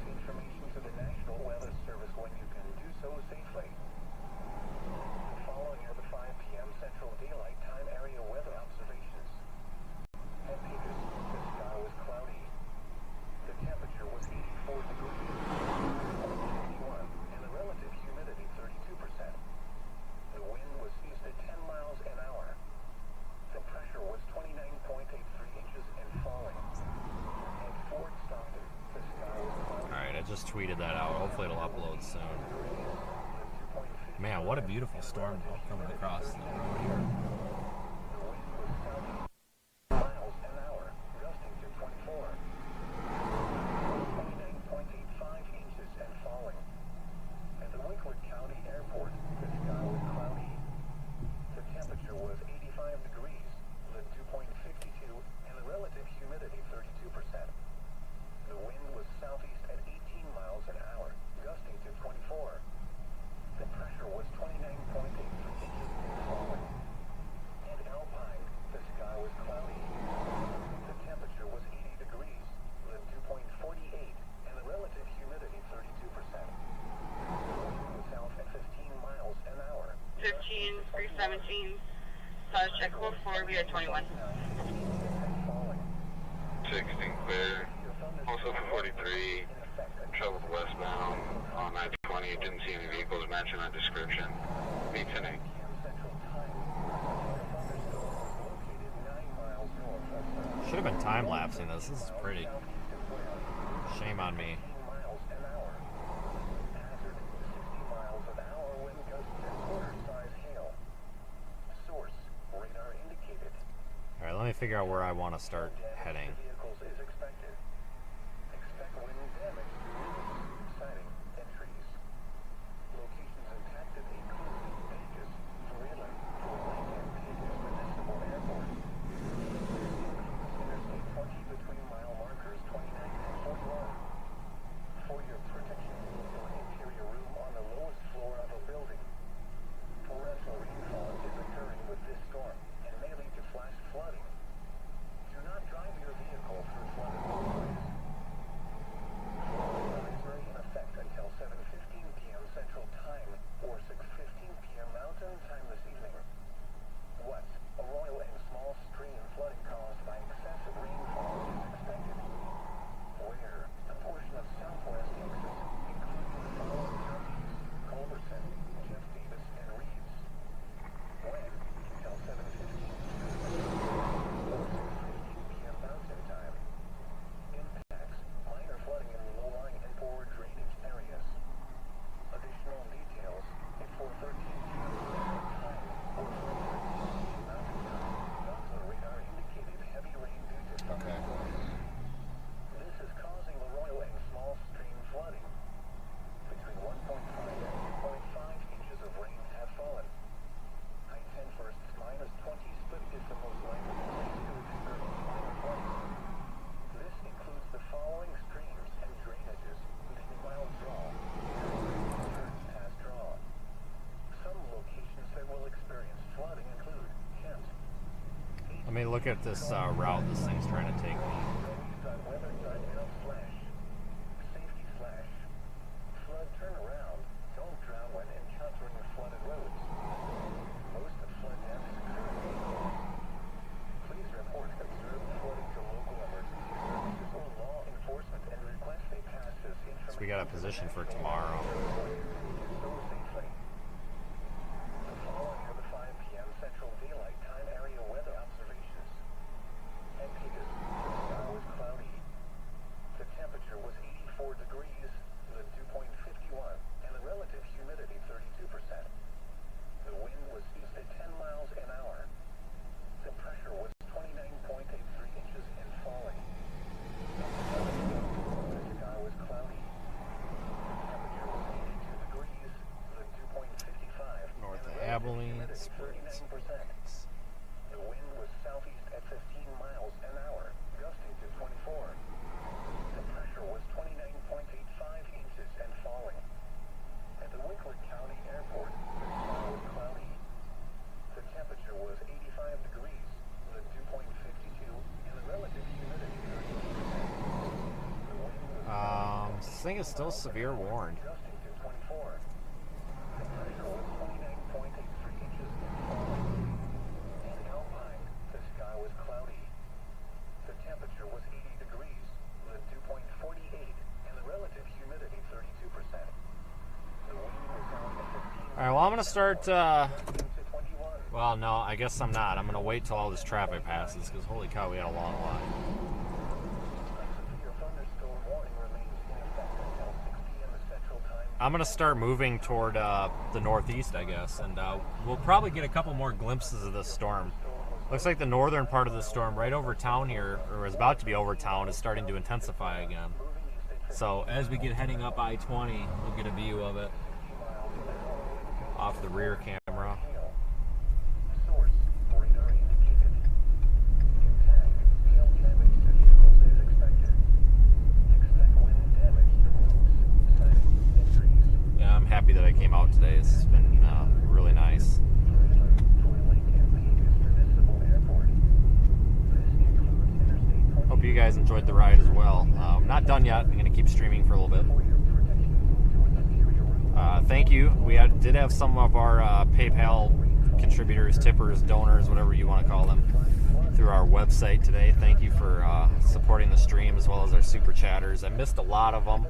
Information to the National Weather Service when you can do so safely. The following are the 5 p.m. Central Daylight Time area weather observations. At Vegas, the sky was cloudy. The temperature was 84 degrees, 51, and the relative humidity 32%. The wind was east at 10 miles an hour. The pressure was 29.83 inches and falling. At Fort Stockton, the sky was cloudy. Alright, I just tweeted that out. Hopefully it'll upload soon. 2.50 Man, what a beautiful storm coming across the road here. Miles an hour, gusting to 24. 29.85 inches and falling. At the Winkler County Airport, the sky was cloudy. The temperature was 85 degrees, the dew point 52, and the relative humidity 32%. The wind was southeast at 18 miles an hour, gusting to 24. The pressure was 29.83 inches and falling. At Alpine, the sky was cloudy. The temperature was 80 degrees, the dew point 48, and the relative humidity 32%. The wind was south at 15 miles an hour. 15, 317, check code 4, we are 21. Falling. 16 clear. Also for 43, traveled westbound on I-20. Didn't see any vehicles matching that description. Be 10-8. Central Time. Thunderstorm was located 9 miles north of Should have been time lapsing this. This is pretty. southeast of Wales. Shame on me. 15 miles an hour. Hazard 60 miles an hour wind gusts and quarter-size hail. Source radar indicated. All right, let me figure out where I want to start heading. Vehicles is expected. Expect wind damage to roofs, siding, and trees. Locations impacted include Vegas, Freeland, Fort Lake, and Vegas Municipal Airport. Interstate 20 between mile markers 29 and 41. For your protection, your interior room on the lowest floor of a building. Torrential rainfall is occurring with this storm and may lead to flash flooding. Do not drive your vehicle through flooded roadways. Flood advisory in effect until 7:15 p.m. Central Time or 6:15 p.m. Mountain Time this evening. What? A royal and small stream flooding caused by excessive rainfall is expected. Where? A portion of southwest Texas, including the following counties: Culberson, Jeff Davis, and Reeves. When? Until 7:15 or 6:15 p.m. Mountain Time. Impacts: minor flooding in low-lying and poor drainage areas. Additional details at 4:13 p.m. Central Time or 4:13 p.m. Mountain Time. Doppler radar indicated heavy rain due to thunderstorms. This is causing the royal and small stream flooding. Between 1.5 and 2.5 inches of rain have fallen. I-10 first -20 split is the most likely place to experience minor flooding. This includes the following streams and drainages: Many Mile Draw, Turns Pass Draw. Some locations that will experience flooding include Kent. Let me look at this route this thing's trying to take me. Safety slash. Flood turnaround. Don't drown when encountering flooded roads. Most of flood damage occurs in vehicles. Please report observed flooding to local emergency services or law enforcement and request a pass this information. So we got a position for tomorrow. So safely. The following are the 5 p.m. Central Daylight Time area weather observations. At Vegas, the sky was cloudy. The temperature was 84 degrees, the dew point 51, and the relative humidity 32%. The wind was east at 10 miles an hour. The pressure was 29.83 inches and falling. The sky was cloudy. The temperature was 82 degrees, the dew point 55, North and of the relative Abilene, humidity Springs. 39%. The wind was southeast at 15 miles an hour, gusting to 24. The pressure was 29.85 inches and falling. At the Winkler County Airport, the sky was cloudy. The temperature was 85 degrees, the dew point 52, and the relative humidity 32%. The wind was This thing is still severe warned. gusting to 24. The pressure was 29.83 inches and falling. In Alpine, the sky was cloudy. The temperature was 80 degrees, the dew point 48, and the relative humidity 32%. The wind was down to 15 All right, well, I'm going to start, to 21. well, no, I guess I'm not. I'm going to wait till all this traffic passes, because holy cow, we had a long line. A severe thunderstorm warning remains in effect until 6 p.m. Central Time I'm gonna start moving toward the northeast, I guess, and we'll probably get a couple more glimpses of this storm. Looks like the northern part of the storm, right over town here, or is about to be over town, is starting to intensify again. So as we get heading up I-20, we'll get a view of it off the rear camera. Source, radar indicated. Intact, hail damage to vehicles is expected. Expect wind damage to roofs, siding, and trees. Yeah, I'm happy that I came out today. It's been really nice. Hope you guys enjoyed the ride as well. Not done yet. I'm going to keep streaming for a little bit. Thank you. We did have some of our PayPal contributors, tippers, donors, whatever you want to call them, through our website today. Thank you for supporting the stream as well as our super chatters. I missed a lot of them,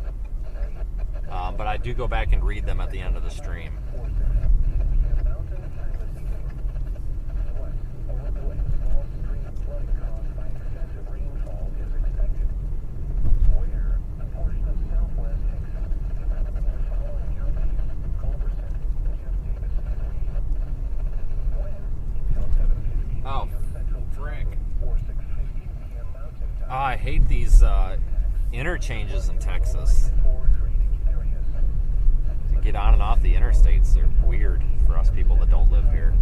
but I do go back and read them at the end of the stream. Oh, frick. Oh, I hate these interchanges in Texas. To get on and off the interstates, they're weird for us people that don't live here.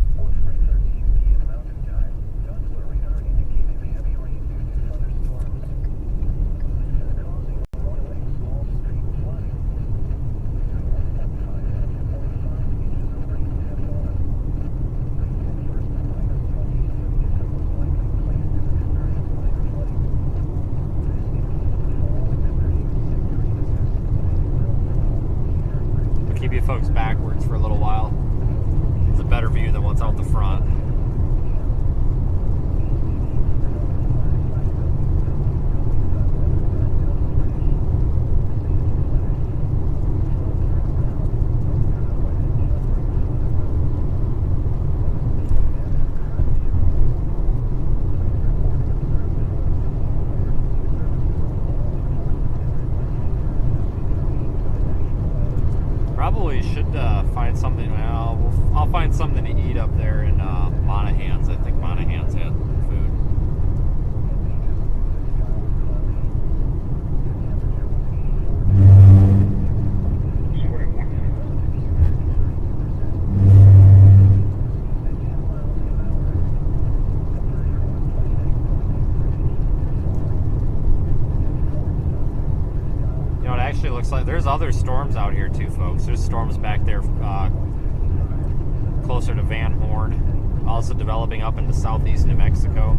Keep you folks backwards for a little while. It's a better view than what's out the front. Probably should find something. Well, I'll find something to eat up there in Monahan's. I think Monahan's had food. You know, it actually looks like there's other storms out here too, folks. There's storms back there closer to Van Horn, also developing up into southeast New Mexico.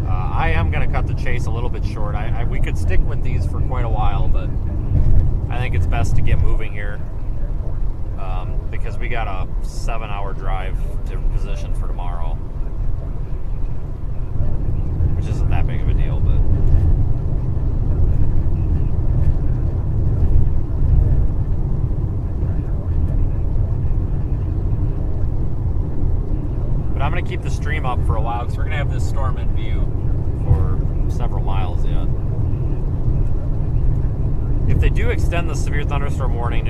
I am going to cut the chase a little bit short. We could stick with these for quite a while, but I think it's best to get moving here because we got a 7-hour drive to position for tomorrow, which isn't that big of a deal, but I'm going to keep the stream up for a while because we're going to have this storm in view for several miles yet. If they do extend the severe thunderstorm warning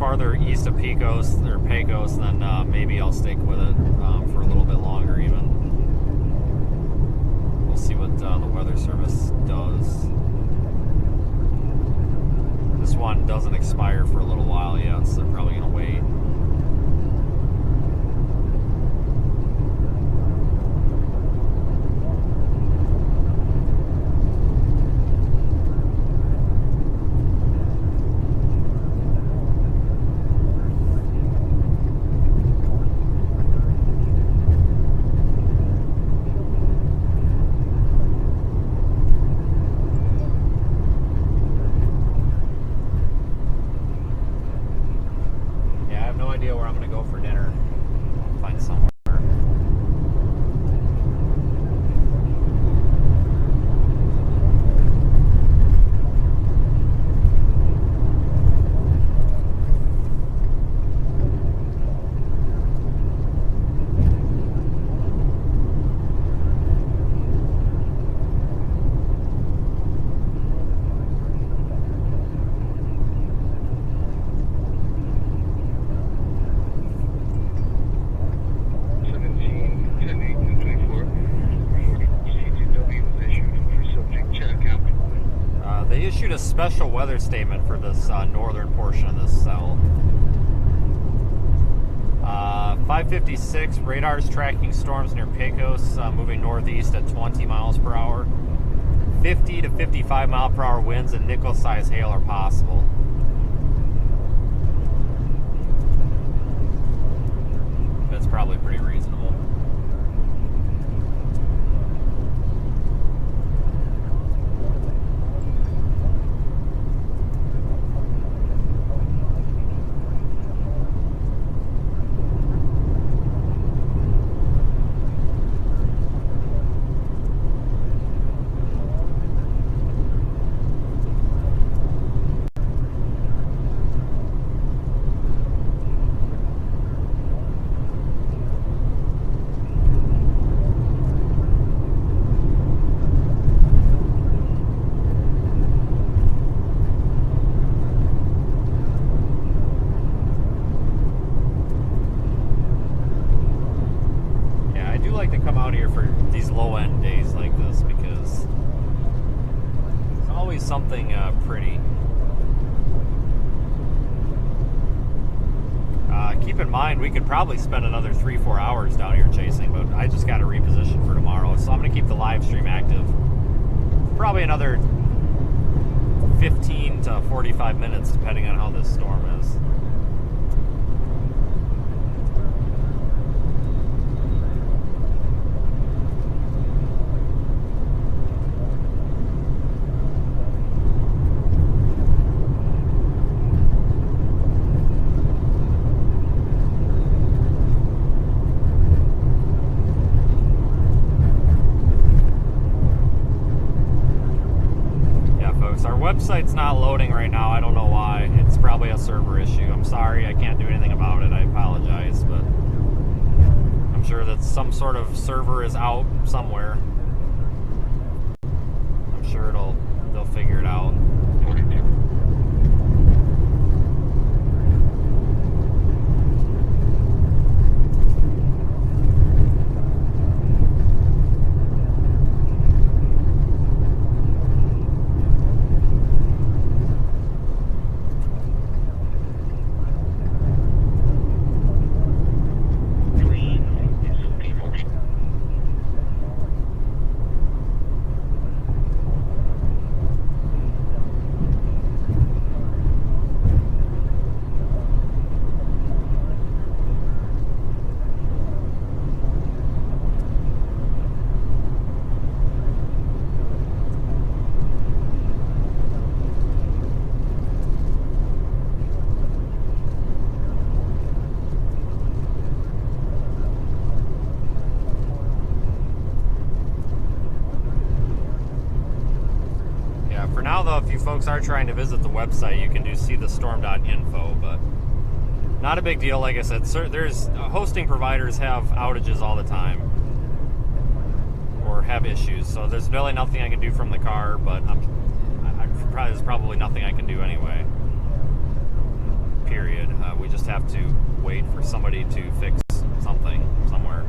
farther east of Pecos, then maybe I'll stick with it for a little bit longer even. We'll see what the Weather Service does. This one doesn't expire for a little while yet, so they're probably going to wait. They issued a special weather statement for this northern portion of this cell. 556, radar's tracking storms near Pecos, moving northeast at 20 miles per hour. 50 to 55 mile per hour winds and nickel-sized hail are possible. That's probably pretty reasonable. Something pretty. Keep in mind, we could probably spend another 3-4 hours down here chasing, but I just got to reposition for tomorrow, so I'm going to keep the live stream active. Probably another 15 to 45 minutes, depending on how this storm is. Website's not loading right now. I don't know why. It's probably a server issue. I'm sorry. I can't do anything about it. I apologize, but I'm sure that some sort of server is out somewhere. I'm sure they'll figure it out. If you folks are trying to visit the website, you can see the storm.info, but not a big deal. Like I said, there's hosting providers have outages all the time or have issues, so there's really nothing I can do from the car, but there's probably nothing I can do anyway, period. We just have to wait for somebody to fix something somewhere.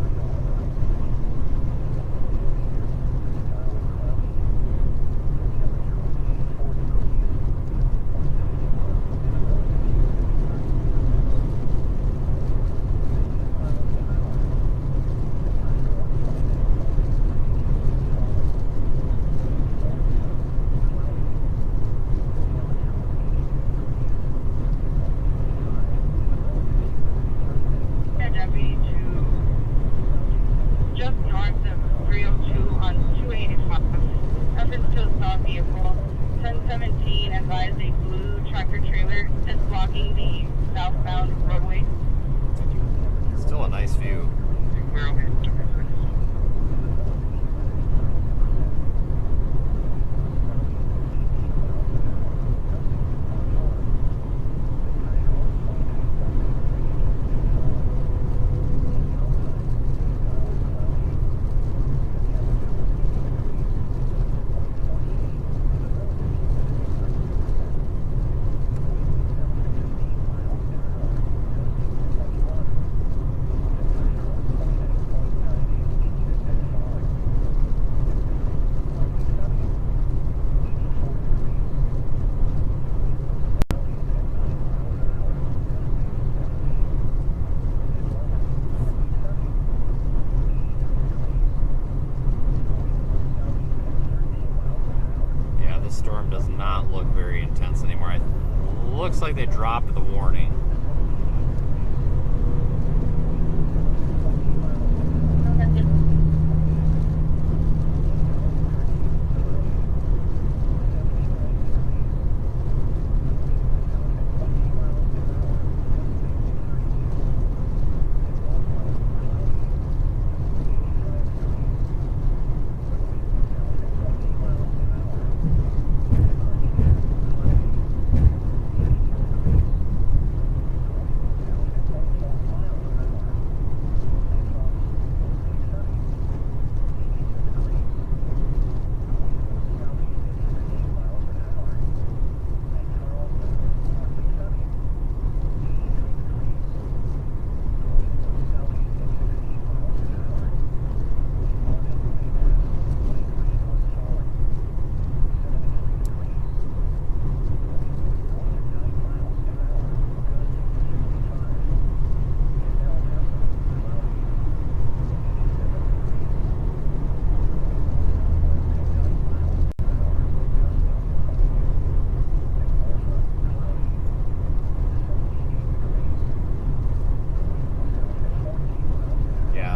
storm does not look very intense anymore. It looks like they dropped the warning.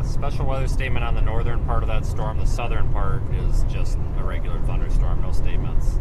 Special weather statement on the northern part of that storm. The southern part is just a regular thunderstorm, no statements.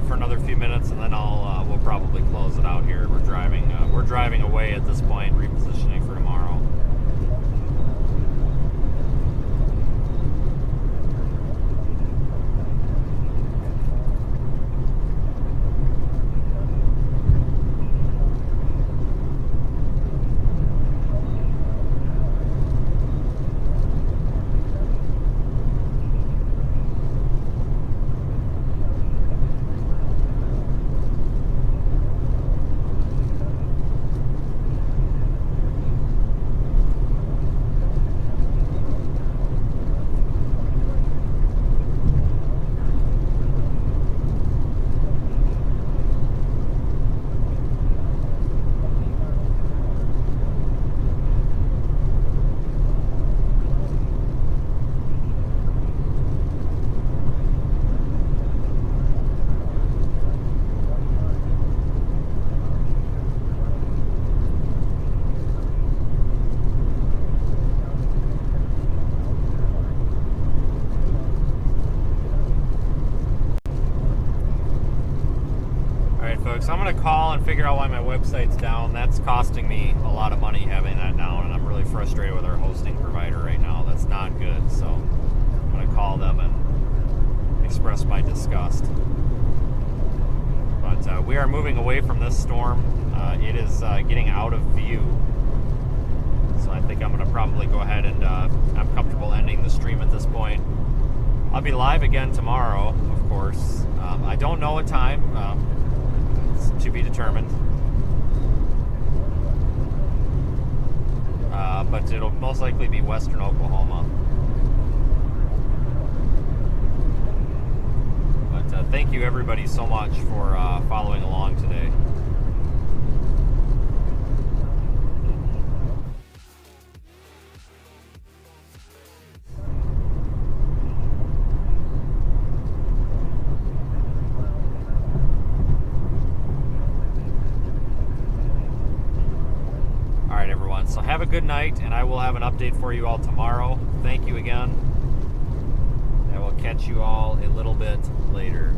For another few minutes, and then we'll probably close it out here. We're driving away at this point, repositioning for tomorrow. So I'm going to call and figure out why my website's down. That's costing me a lot of money having that down, and I'm really frustrated with our hosting provider right now. That's not good, so I'm going to call them and express my disgust. But we are moving away from this storm. It is getting out of view. So I think I'm going to probably go ahead and I'm comfortable ending the stream at this point. I'll be live again tomorrow, of course. I don't know what time. It's to be determined. But it'll most likely be Western Oklahoma. But thank you everybody so much for following along today. have a good night, and I will have an update for you all tomorrow. Thank you again. I will catch you all a little bit later.